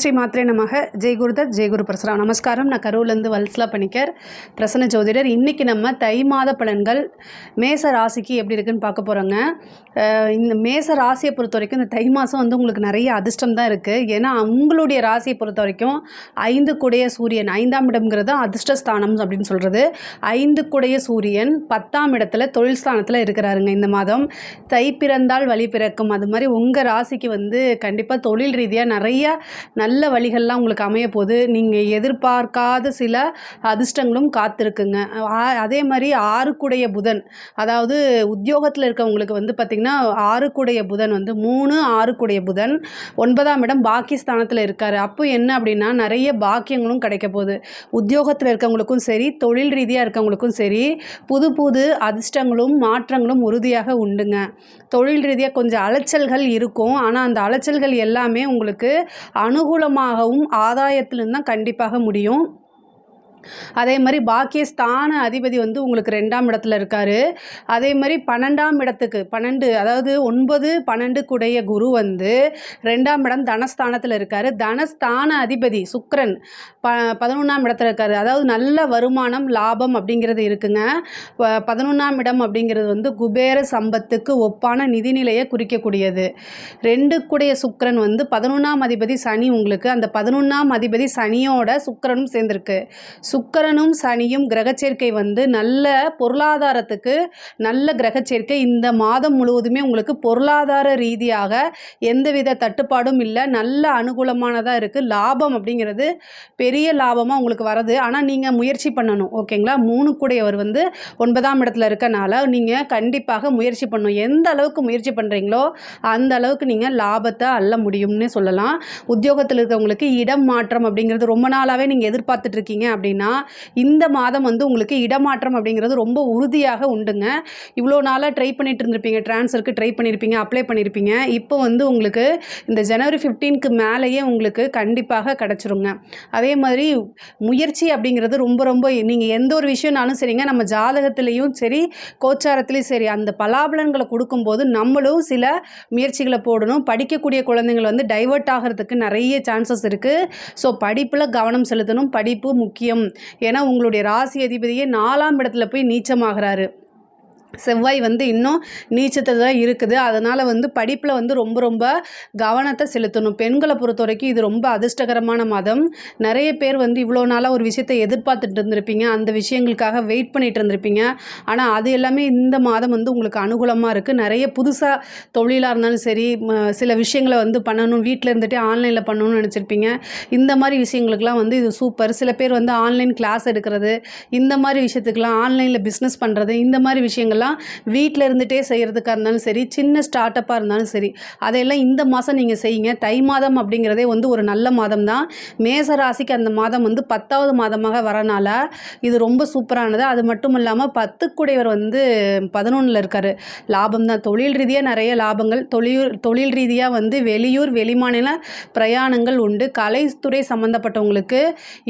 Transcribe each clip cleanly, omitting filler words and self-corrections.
ஜெய் மாத்ரே நமக ஜெய் குருதத் ஜெய் குரு பிரசரா. நமஸ்காரம். நான் கரூர்லேருந்து வல்சலா பணிக்கர், பிரசன்ன ஜோதிடர். இன்றைக்கி நம்ம தை மாத பலன்கள் மேச ராசிக்கு எப்படி இருக்குன்னு பார்க்க போகிறோங்க. இந்த மேச ராசியை பொறுத்த வரைக்கும் இந்த தை மாதம் வந்து உங்களுக்கு நிறைய அதிர்ஷ்டம் தான் இருக்குது. ஏன்னா உங்களுடைய ராசியை பொறுத்த வரைக்கும் 5 குடைய சூரியன், 5ஆம் இடம்ங்கிறது அதிர்ஷ்டஸ்தானம் அப்படின்னு சொல்கிறது. 5 குடைய சூரியன் 10ஆம் இடத்துல தொழில் ஸ்தானத்தில் இருக்கிறாருங்க. இந்த மாதம் தை பிறந்தால் வழி பிறக்கும், அது மாதிரி உங்கள் ராசிக்கு வந்து கண்டிப்பாக தொழில் ரீதியாக நிறைய நல்ல வழிகள்லாம் உங்களுக்கு அமைய போது. நீங்கள் எதிர்பார்க்காத சில அதிர்ஷ்டங்களும் காத்திருக்குங்க. அதே மாதிரி 6 குடைய புதன், அதாவது உத்தியோகத்தில் இருக்கவங்களுக்கு வந்து பார்த்திங்கன்னா 6 குடைய புதன் வந்து 3 6 குடைய புதன் 9ஆம் இடம் பாக்கியஸ்தானத்தில் இருக்கார். அப்போ என்ன அப்படின்னா நிறைய பாக்கியங்களும் கிடைக்க போகுது. உத்தியோகத்தில் இருக்கவங்களுக்கும் சரி, தொழில் ரீதியாக இருக்கவங்களுக்கும் சரி, புது புது அதிர்ஷ்டங்களும் மாற்றங்களும் உறுதியாக உண்டுங்க. தொழில் ரீதியாக கொஞ்சம் அலைச்சல்கள் இருக்கும், ஆனால் அந்த அலைச்சல்கள் எல்லாமே உங்களுக்கு அனுகூலமாகவும் ஆதாயத்திலும் தான் கண்டிப்பாக முடியும். அதே மாதிரி பாக்கியஸ்தான அதிபதி வந்து உங்களுக்கு 2ஆம் இடத்துல இருக்கார். அதே மாதிரி 12ஆம் இடத்துக்கு 12, அதாவது 9 12 குடைய குரு வந்து 2ஆம் இடம் தனஸ்தானத்தில் இருக்கார். தனஸ்தான அதிபதி சுக்கிரன் 11ஆம் இடத்துல இருக்கார். அதாவது நல்ல வருமானம் லாபம் அப்படிங்கிறது இருக்குங்க. 11ஆம் இடம் அப்படிங்கிறது வந்து குபேர சம்பத்துக்கு ஒப்பான நிதிநிலையை குறிக்கக்கூடியது. 2 குடைய சுக்கிரன் வந்து 11ஆம் அதிபதி சனி, உங்களுக்கு அந்த 11ஆம் அதிபதி சனியோட சுக்கிரனும் சேர்ந்திருக்கு. சுக்கிரனும் சனியும் கிரகச்சேர்க்கை வந்து நல்ல பொருளாதாரத்துக்கு நல்ல கிரகச்சேர்க்கை. இந்த மாதம் முழுவதுமே உங்களுக்கு பொருளாதார ரீதியாக எந்தவித தட்டுப்பாடும் இல்லை, நல்ல அனுகூலமானதாக இருக்குது. லாபம் அப்படிங்கிறது பெரிய லாபமாக உங்களுக்கு வருது. ஆனால் நீங்கள் முயற்சி பண்ணணும், ஓகேங்களா. 3 கூடையவர் வந்து 9ஆம் இடத்துல இருக்கனால நீங்கள் கண்டிப்பாக முயற்சி பண்ணணும். எந்த அளவுக்கு முயற்சி பண்ணுறீங்களோ அந்த அளவுக்கு நீங்கள் லாபத்தை அள்ள முடியும்னு சொல்லலாம். உத்தியோகத்தில் இருக்கவங்களுக்கு இடம் மாற்றம் அப்படிங்கிறது ரொம்ப நாளாகவே நீங்கள் எதிர்பார்த்துட்டு இருக்கீங்க அப்படின்னா இந்த மாதம் வந்து உங்களுக்கு இடமாற்றம் அப்படிங்கிறது ரொம்ப உறுதியாக உண்டுங்க. இவ்வளோ நாளாக ட்ரை பண்ணிட்டு இருந்திருப்பீங்க, ட்ரான்ஸ்ஃபருக்கு ட்ரை பண்ணியிருப்பீங்க, அப்ளை பண்ணியிருப்பீங்க. இப்போ வந்து உங்களுக்கு இந்த ஜனவரி 15க்கு மேலேயே உங்களுக்கு கண்டிப்பாக கிடச்சிருங்க. அதே மாதிரி முயற்சி அப்படிங்கிறது ரொம்ப ரொம்ப நீங்கள் எந்த ஒரு விஷயம்னாலும் சரிங்க, நம்ம ஜாதகத்துலேயும் சரி கோச்சாரத்துலேயும் சரி அந்த பலாபலன்களை கொடுக்கும்போது நம்மளும் சில முயற்சிகளை போடணும். படிக்கக்கூடிய குழந்தைங்கள் வந்து டைவர்ட் ஆகிறதுக்கு நிறைய சான்சஸ் இருக்குது. ஸோ படிப்பில் கவனம் செலுத்தணும். படிப்பு முக்கியம். ஏன்னா உங்களுடைய ராசி அதிபதியே 4ஆம் இடத்துல போய் நீச்சமாகிறாரு. செவ்வாய் வந்து இன்னும் நீச்சத்தை தான் இருக்குது. அதனால் வந்து படிப்பில் வந்து ரொம்ப ரொம்ப கவனத்தை செலுத்தணும். பெண்களை பொறுத்த வரைக்கும் இது ரொம்ப அதிர்ஷ்டகரமான மாதம். நிறைய பேர் வந்து இவ்வளோ நாளாக ஒரு விஷயத்தை எதிர்பார்த்துட்டு இருந்திருப்பீங்க, அந்த விஷயங்களுக்காக வெயிட் பண்ணிட்டு இருந்திருப்பீங்க. ஆனால் அது எல்லாமே இந்த மாதம் வந்து உங்களுக்கு அனுகூலமாக இருக்குது. நிறைய புதுசாக தொழிலாக இருந்தாலும் சரி, சில விஷயங்களை வந்து பண்ணணும், வீட்டில் இருந்துகிட்டே ஆன்லைனில் பண்ணணும்னு நினச்சிருப்பீங்க. இந்த மாதிரி விஷயங்களுக்கெல்லாம் வந்து இது சூப்பர். சில பேர் வந்து ஆன்லைன் கிளாஸ் எடுக்கிறது, இந்த மாதிரி விஷயத்துக்கெல்லாம் ஆன்லைனில் பிஸ்னஸ் பண்ணுறது, இந்த மாதிரி விஷயங்கள் வீட்டில் இருந்துகிட்டே செய்கிறதுக்காக இருந்தாலும் சரி, சின்ன ஸ்டார்ட் அப்பாக இருந்தாலும் சரி, அதையெல்லாம் இந்த மாதம் நீங்கள் செய்யுங்க. தை மாதம் அப்படிங்கிறதே வந்து ஒரு நல்ல மாதம் தான். மேச ராசிக்கு அந்த மாதம் வந்து 10வது மாதமாக வரனால இது ரொம்ப சூப்பரானது. அது மட்டும் இல்லாமல் 10 கூடையவர் வந்து 11ல் இருக்கார். லாபம் தான். தொழில் ரீதியாக நிறைய லாபங்கள், தொழில் ரீதியாக வந்து வெளியூர் வெளிமாநில பிரயாணங்கள் உண்டு. கலைத்துறை சம்மந்தப்பட்டவங்களுக்கு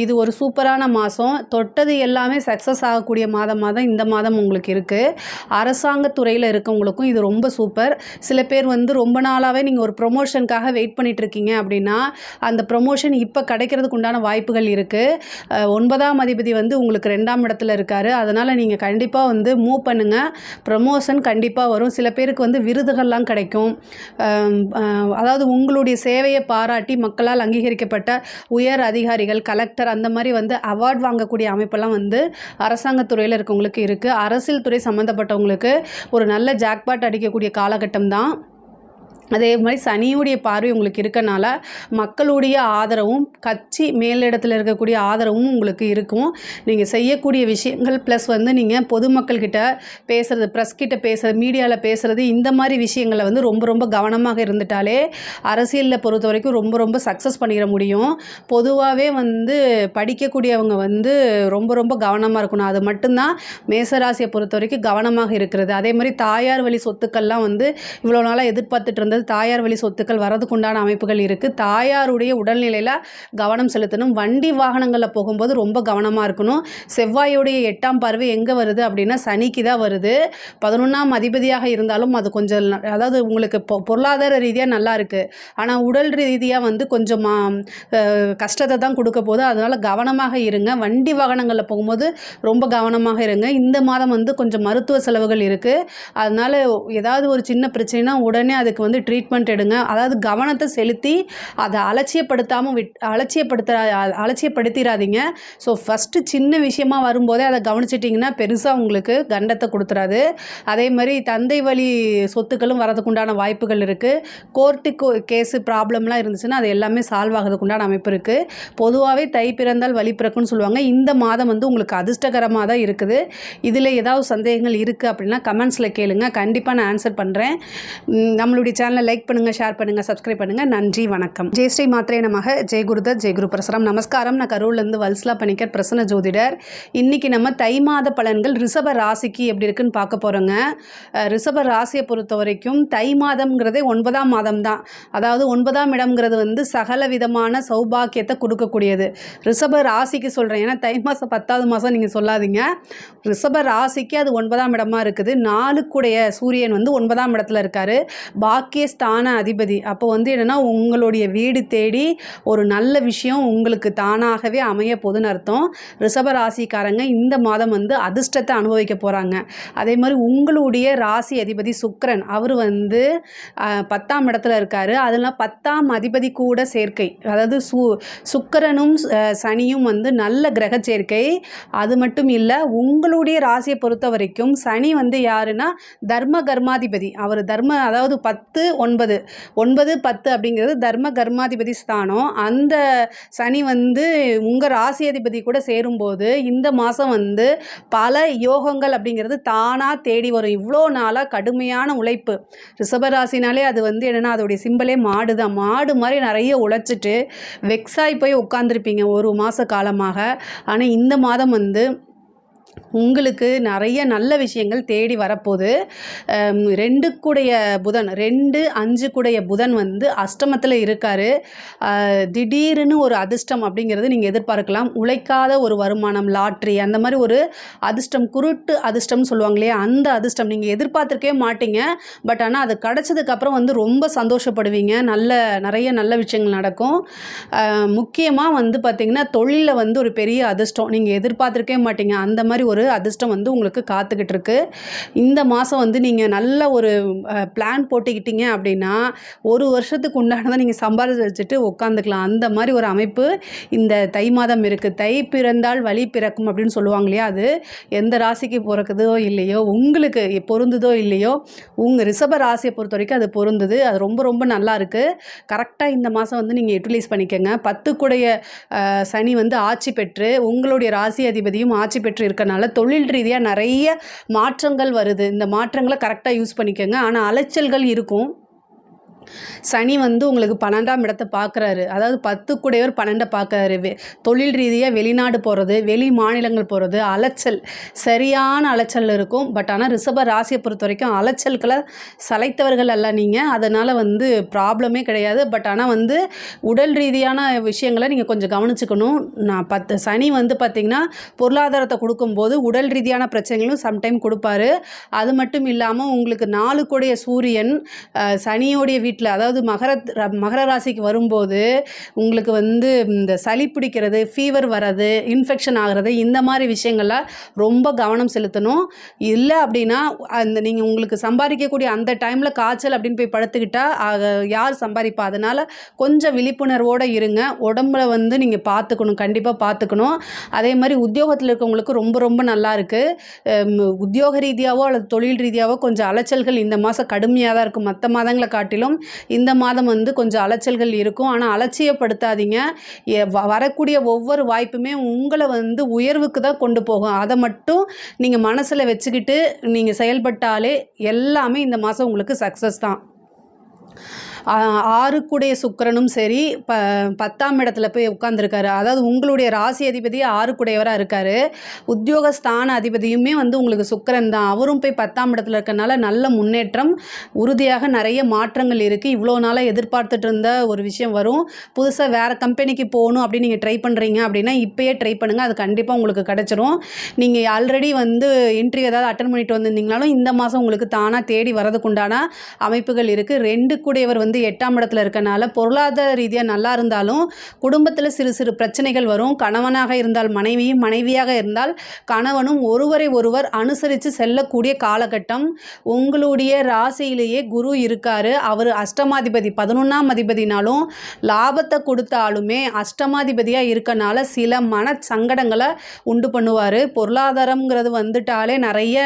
இது ஒரு சூப்பரான மாதம். தொட்டது எல்லாமே சக்ஸஸ் ஆகக்கூடிய மாதமாக தான் இந்த மாதம் உங்களுக்கு இருக்குது. அரசாங்கத்துறையில் இருக்கவங்களுக்கும் இது ரொம்ப சூப்பர். சில பேர் வந்து ரொம்ப நாளாகவே நீங்கள் ஒரு ப்ரொமோஷனுக்காக வெயிட் பண்ணிட்டு இருக்கீங்க அப்படின்னா அந்த ப்ரொமோஷன் இப்போ கிடைக்கிறதுக்கு உண்டான வாய்ப்புகள் இருக்குது. 9ஆம் அதிபதி வந்து உங்களுக்கு 2ஆம் இடத்துல இருக்கார். அதனால் நீங்கள் கண்டிப்பாக வந்து மூவ் பண்ணுங்கள். ப்ரமோஷன் கண்டிப்பாக வரும். சில பேருக்கு வந்து விருதுகள்லாம் கிடைக்கும். அதாவது உங்களுடைய சேவையை பாராட்டி மக்களால் அங்கீகரிக்கப்பட்ட உயர் அதிகாரிகள், கலெக்டர், அந்த மாதிரி வந்து அவார்ட் வாங்கக்கூடிய அமைப்பெல்லாம் வந்து அரசாங்கத்துறையில் இருக்கவங்களுக்கு இருக்குது. அரசியல் துறை சம்மந்தப்பட்டவங்களுக்கு ஒரு நல்ல ஜாக்பாட் அடிக்கக்கூடிய காலகட்டம் தான். அதே மாதிரி சனியுடைய பார்வை உங்களுக்கு இருக்கனால மக்களுடைய ஆதரவும் கட்சி மேலிடத்தில் இருக்கக்கூடிய ஆதரவும் உங்களுக்கு இருக்கும். நீங்கள் செய்யக்கூடிய விஷயங்கள் ப்ளஸ் வந்து நீங்கள் பொதுமக்கள்கிட்ட பேசுகிறது, ப்ரெஸ் கிட்ட பேசுகிறது, மீடியாவில் பேசுகிறது, இந்த மாதிரி விஷயங்களை வந்து ரொம்ப ரொம்ப கவனமாக இருந்துட்டாலே அரசியலில் பொறுத்த வரைக்கும் ரொம்ப ரொம்ப சக்ஸஸ் பண்ணிட முடியும். பொதுவாகவே வந்து படிக்கக்கூடியவங்க வந்து ரொம்ப ரொம்ப கவனமாக இருக்கணும். அது மட்டும்தான் மேசராசியை பொறுத்த வரைக்கும் கவனமாக இருக்கிறது. அதே மாதிரி தாயார் வழி சொத்துக்கள்லாம் வந்து இவ்வளோ நாளாக எதிர்பார்த்துட்டு இருந்தது அதாவது தாயார் வழி சொத்துக்கள் வரதுக்குண்டான அமைப்புகள் இருக்குது. தாயாருடைய உடல்நிலையில் கவனம் செலுத்தணும். வண்டி வாகனங்களில் போகும்போது ரொம்ப கவனமாக இருக்கணும். செவ்வாயுடைய 8ஆம் பார்வை எங்கே வருது அப்படின்னா சனிக்கு தான் வருது. 11ஆம் அதிபதியாக இருந்தாலும் அது கொஞ்சம் அதாவது உங்களுக்கு பொருளாதார ரீதியாக நல்லா இருக்குது, ஆனால் உடல் ரீதியாக வந்து கொஞ்சம் கஷ்டத்தை தான் கொடுக்க போகுது. அதனால் கவனமாக இருங்க. வண்டி வாகனங்களில் போகும்போது ரொம்ப கவனமாக இருங்க. இந்த மாதம் வந்து கொஞ்சம் மருத்துவ செலவுகள் இருக்குது. அதனால் ஏதாவது ஒரு சின்ன பிரச்சனைனா உடனே அதுக்கு வந்து ட்ரீட்மெண்ட் எடுங்க. அதாவது கவனத்தை செலுத்தி அதை அலட்சியப்படுத்திடாதீங்க. ஸோ ஃபஸ்ட்டு சின்ன விஷயமா வரும்போதே அதை கவனிச்சிட்டிங்கன்னா பெருசாக உங்களுக்கு கண்டத்தை கொடுத்துறாது. அதே மாதிரி தந்தை வழி சொத்துக்களும் வரதுக்குண்டான வாய்ப்புகள் இருக்குது. கோர்ட்டு கேஸு ப்ராப்ளம்லாம் இருந்துச்சுன்னா அது எல்லாமே சால்வ் ஆகிறதுக்குண்டான அமைப்பு இருக்குது. பொதுவாகவே தை பிறந்தால் வழி பிறக்கும்னு சொல்லுவாங்க. இந்த மாதம் வந்து உங்களுக்கு அதிர்ஷ்டகரமாக தான் இருக்குது. இதில் ஏதாவது சந்தேகங்கள் இருக்குது அப்படின்னா கமெண்ட்ஸில் கேளுங்க, கண்டிப்பாக நான் ஆன்சர் பண்ணுறேன். நம்மளுடைய சேனலை லைக் பண்ணுங்கள், ஷேர் பண்ணுங்கள், சப்ஸ்கிரைப் பண்ணுங்கள். நன்றி, வணக்கம். ஜெய் ஸ்ரீ மாத்ரே நமக. ஜெய் குருதத், ஜெய் குரு பிரசரம். நமஸ்காரம். நான் கரூர்லேருந்து வல்சலா பணிக்கர், பிரசன்ன ஜோதிடர். இன்றைக்கி நம்ம தை மாத பலன்கள் ரிஷப ராசிக்கு எப்படி இருக்குன்னு பார்க்க போகிறோங்க. ரிஷப ராசியை பொறுத்த வரைக்கும் தை மாதம்ங்கிறதே 9ஆம் மாதம் தான். அதாவது 9ஆம் இடம்ங்கிறது வந்து சகல விதமான சௌபாக்கியத்தை கொடுக்கக்கூடியது. ரிஷப ராசிக்கு சொல்கிறேன், ஏன்னா தை மாதம் 10வது மாதம் நீங்கள் சொல்லாதீங்க. ரிஷப ராசிக்கு அது 9ஆம் இடமா இருக்குது. 4க்குடைய சூரியன் வந்து 9ஆம் இடத்துல இருக்கார், பாக்கியஸ்தான அதிபதி. அப்போ வந்து என்னென்னா உங்களுடைய வீடு தேடி ஒரு நல்ல விஷயம் உங்களுக்கு தானாகவே அமைய போகுதுன்னு அர்த்தம். ரிஷப ராசிக்காரங்க இந்த மாதம் வந்து அதிர்ஷ்டத்தை அனுபவிக்க போகிறாங்க. அதே மாதிரி உங்களுடைய ராசி அதிபதி சுக்கிரன், அவர் வந்து 10ஆம் இடத்துல இருக்கார். அதில் 10ஆம் அதிபதி கூட சேர்க்கை, அதாவது சுக்கிரனும் சனியும் வந்து நல்ல கிரக சேர்க்கை. அது மட்டும் இல்லை, உங்களுடைய ராசியை பொறுத்த வரைக்கும் சனி வந்து யாருன்னா தர்ம கர்மாதிபதி. அவர் அதாவது 10 9 9 10 அப்படிங்கிறது தர்ம கர்மாதிபதி ஸ்தானம். அந்த சனி வந்து உங்கள் ராசி அதிபதி கூட சேரும்போது இந்த மாதம் வந்து பல யோகங்கள் அப்படிங்கிறது தானாக தேடி வரும். இவ்வளோ நாளாக கடுமையான உழைப்பு, ரிஷபராசினாலே அது வந்து என்னென்னா அதோடைய சிம்பலே மாடு தான். மாடு மாதிரி நிறைய உழைச்சிட்டு வெக்ஸாகி போய் உட்காந்துருப்பீங்க ஒரு மாத காலமாக. ஆனால் இந்த மாதம் வந்து உங்களுக்கு நிறைய நல்ல விஷயங்கள் தேடி வரப்போகுது. 2க்குடைய புதன் 2 5க்குடைய புதன் வந்து அஷ்டமத்தில் இருக்கார். திடீர்னு ஒரு அதிர்ஷ்டம் அப்படிங்கிறது நீங்கள் எதிர்பார்க்கலாம். உழைக்காத ஒரு வருமானம், லாட்ரி, அந்த மாதிரி ஒரு அதிர்ஷ்டம், குருட்டு அதிர்ஷ்டம்னு சொல்லுவாங்க இல்லையா, அந்த அதிர்ஷ்டம் நீங்கள் எதிர்பார்த்துருக்கவே மாட்டீங்க. பட் ஆனால் அது கிடச்சதுக்கப்புறம் வந்து ரொம்ப சந்தோஷப்படுவீங்க. நிறைய நல்ல விஷயங்கள் நடக்கும். முக்கியமாக வந்து பார்த்திங்கன்னா தொழிலில் வந்து ஒரு பெரிய அதிர்ஷ்டம் நீங்கள் எதிர்பார்த்துருக்கவே மாட்டீங்க. அந்த மாதிரி ஒரு அதிர்ஷ்டம் வந்து உங்களுக்கு காத்துக்கிட்டு இருக்கு. இந்த மாதம் வந்து நீங்கள் நல்ல ஒரு பிளான் போட்டுக்கிட்டீங்க அப்படின்னா ஒரு வருஷத்துக்கு உண்டானதை நீங்கள் சம்பாதிச்சு வச்சுட்டு உட்காந்துக்கலாம். அந்த மாதிரி ஒரு அமைப்பு இந்த தை மாதம் இருக்குது. தை பிறந்தால் வழி பிறக்கும் அப்படின்னு சொல்லுவாங்க இல்லையா, அது எந்த ராசிக்கு பிறக்குதோ இல்லையோ, உங்களுக்கு பொருந்துதோ இல்லையோ, உங்கள் ரிஷப ராசியை பொறுத்த வரைக்கும் அது பொருந்துது. அது ரொம்ப ரொம்ப நல்லா இருக்குது. கரெக்டாக இந்த மாதம் வந்து நீங்கள் யூட்டிலைஸ் பண்ணிக்கோங்க. 10க்குடைய சனி வந்து ஆட்சி பெற்று உங்களுடைய ராசி அதிபதியும் ஆட்சி பெற்று இருக்கனால தொழில் ரீதியாக நிறைய மாற்றங்கள் வருது. இந்த மாற்றங்களை கரெக்டாக யூஸ் பண்ணிக்கோங்க. ஆனால் அலைச்சல்கள் இருக்கும். சனி வந்து உங்களுக்கு 12ஆம் இடத்தை பார்க்குறாரு, அதாவது 10க்குடையவர் 12 பார்க்குறாரு. தொழில் ரீதியாக வெளிநாடு போகிறது, வெளி மாநிலங்கள் போகிறது, அலைச்சல், சரியான அலைச்சல் இருக்கும். பட் ஆனால் ரிஷப ராசியை பொறுத்த வரைக்கும் அலைச்சல்களை சளைத்தவர்கள் அல்ல நீங்கள், அதனால் வந்து ப்ராப்ளமே கிடையாது. பட் ஆனால் வந்து உடல் ரீதியான விஷயங்களை நீங்கள் கொஞ்சம் கவனிச்சுக்கணும். சனி வந்து பார்த்திங்கன்னா பொருளாதாரத்தை கொடுக்கும்போது உடல் ரீதியான பிரச்சனைகளும் சம்டைம் கொடுப்பாரு. அது மட்டும் இல்லாமல் உங்களுக்கு 4க்குடைய சூரியன் சனியோடைய வீட்டில், அதாவது மகர ராசிக்கு வரும்போது உங்களுக்கு வந்து இந்த சளி பிடிக்கிறது, ஃபீவர் வர்றது, இன்ஃபெக்ஷன் ஆகிறது, இந்த மாதிரி விஷயங்கள்லாம் ரொம்ப கவனம் செலுத்தணும். இல்லை அப்படின்னா நீங்கள் உங்களுக்கு சம்பாதிக்கக்கூடிய அந்த டைமில் காய்ச்சல் அப்படின்னு போய் படுத்துக்கிட்டால் யார் சம்பாதிப்பா? அதனால் கொஞ்சம் விழிப்புணர்வோடு இருங்க. உடம்புல வந்து நீங்கள் பார்த்துக்கணும், கண்டிப்பாக பார்த்துக்கணும். அதே மாதிரி உத்தியோகத்தில் இருக்கவங்களுக்கு ரொம்ப ரொம்ப நல்லா இருக்குது. உத்தியோக ரீதியாகவோ அல்லது தொழில் ரீதியாகவோ கொஞ்சம் அலைச்சல்கள் இந்த மாதம் கடுமையாக தான் இருக்கும். மற்ற மாதங்களை காட்டிலும் இந்த மாதம் வந்து கொஞ்சம் அலைச்சல்கள் இருக்கும். ஆனால் அலட்சியப்படுத்தாதீங்க. வரக்கூடிய ஒவ்வொரு வாய்ப்புமே உங்களை வந்து உயர்வுக்கு தான் கொண்டு போகும். அதை மட்டும் நீங்கள் மனசில் வச்சுக்கிட்டு நீங்கள் செயல்பட்டாலே எல்லாமே இந்த மாதம் உங்களுக்கு சக்ஸஸ் தான். ஆறுக்குடைய சுக்கிரனும் சரி 10ஆம் இடத்துல போய் உட்காந்துருக்காரு. அதாவது உங்களுடைய ராசி அதிபதி 6குடையவராக இருக்கார். உத்தியோகஸ்தான அதிபதியுமே வந்து உங்களுக்கு சுக்கிரன் தான். அவரும் போய் 10ஆம் இடத்துல இருக்கனால நல்ல முன்னேற்றம், உறுதியாக நிறைய மாற்றங்கள் இருக்குது. இவ்வளோ நாளாக எதிர்பார்த்துட்டு இருந்த ஒரு விஷயம் வரும். புதுசாக வேறு கம்பெனிக்கு போகணும் அப்படின்னு நீங்கள் ட்ரை பண்ணுறீங்க அப்படின்னா இப்போயே ட்ரை பண்ணுங்கள், அது கண்டிப்பாக உங்களுக்கு கிடச்சிரும். நீங்கள் ஆல்ரெடி வந்து இன்டர்வியூ ஏதாவது அட்டன் பண்ணிட்டு வந்திருந்தீங்கனாலும் இந்த மாதம் உங்களுக்கு தானாக தேடி வரதுக்குண்டான அமைப்புகள் இருக்குது. 2 வந்து 8ஆம் இடத்துல இருக்கனால பொருளாதார ரீதியாக நல்லா இருந்தாலும் குடும்பத்தில் சிறு சிறு பிரச்சனைகள் வரும். கணவனாக இருந்தால் மனைவியும், மனைவியாக இருந்தால் கணவனும் ஒருவரை ஒருவர் அனுசரித்து செல்லக்கூடிய காலகட்டம். உங்களுடைய ராசியிலேயே குரு இருக்கார். அவர் அஷ்டமாதிபதி, 11ஆம் அதிபதினாலும் லாபத்தை கொடுத்தாலுமே அஷ்டமாதிபதியாக இருக்கனால சில மன சங்கடங்களை உண்டு பண்ணுவார். பொருளாதாரங்கிறது வந்துட்டாலே நிறைய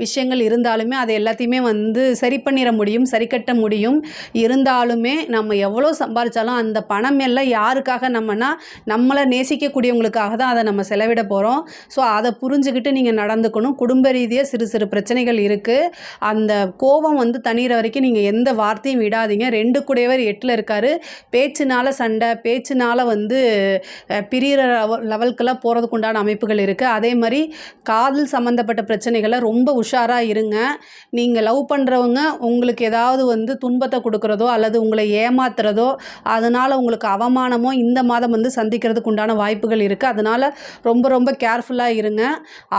விஷயங்கள் இருந்தாலுமே அதை எல்லாத்தையுமே வந்து சரி பண்ணிட முடியும், சரி கட்ட முடியும். இருந்தாலுமே நம்ம எவ்வளோ சம்பாதிச்சாலும் அந்த பணம் எல்லாம் யாருக்காக நம்மளை நேசிக்கக்கூடியவங்களுக்காக தான் அதை நம்ம செலவிட போகிறோம். ஸோ அதை புரிஞ்சுக்கிட்டு நீங்கள் நடந்துக்கணும். குடும்ப ரீதியாக சிறு சிறு பிரச்சனைகள் இருக்குது. அந்த கோபம் வந்து தண்ணீர வரைக்கும் நீங்கள் எந்த வார்த்தையும் விடாதீங்க. 2 8ல் இருக்கார். பேச்சுனால சண்டை, பேச்சுனால வந்து பிரிகிற லெவலுக்கெல்லாம் போகிறதுக்கு உண்டான அமைப்புகள் இருக்குது. அதே மாதிரி காதல் சம்மந்தப்பட்ட பிரச்சனைகளை ரொம்ப உஷாராக இருங்க. நீங்கள் லவ் பண்ணுறவங்க உங்களுக்கு ஏதாவது வந்து துன்பத்தை கொடுக்குறதோ அல்லது உங்களை ஏமாத்துறதோ அதனால் உங்களுக்கு அவமானமோ இந்த மாதம் வந்து சந்திக்கிறதுக்கு உண்டான வாய்ப்புகள் இருக்குது. அதனால் ரொம்ப ரொம்ப கேர்ஃபுல்லாக இருங்க.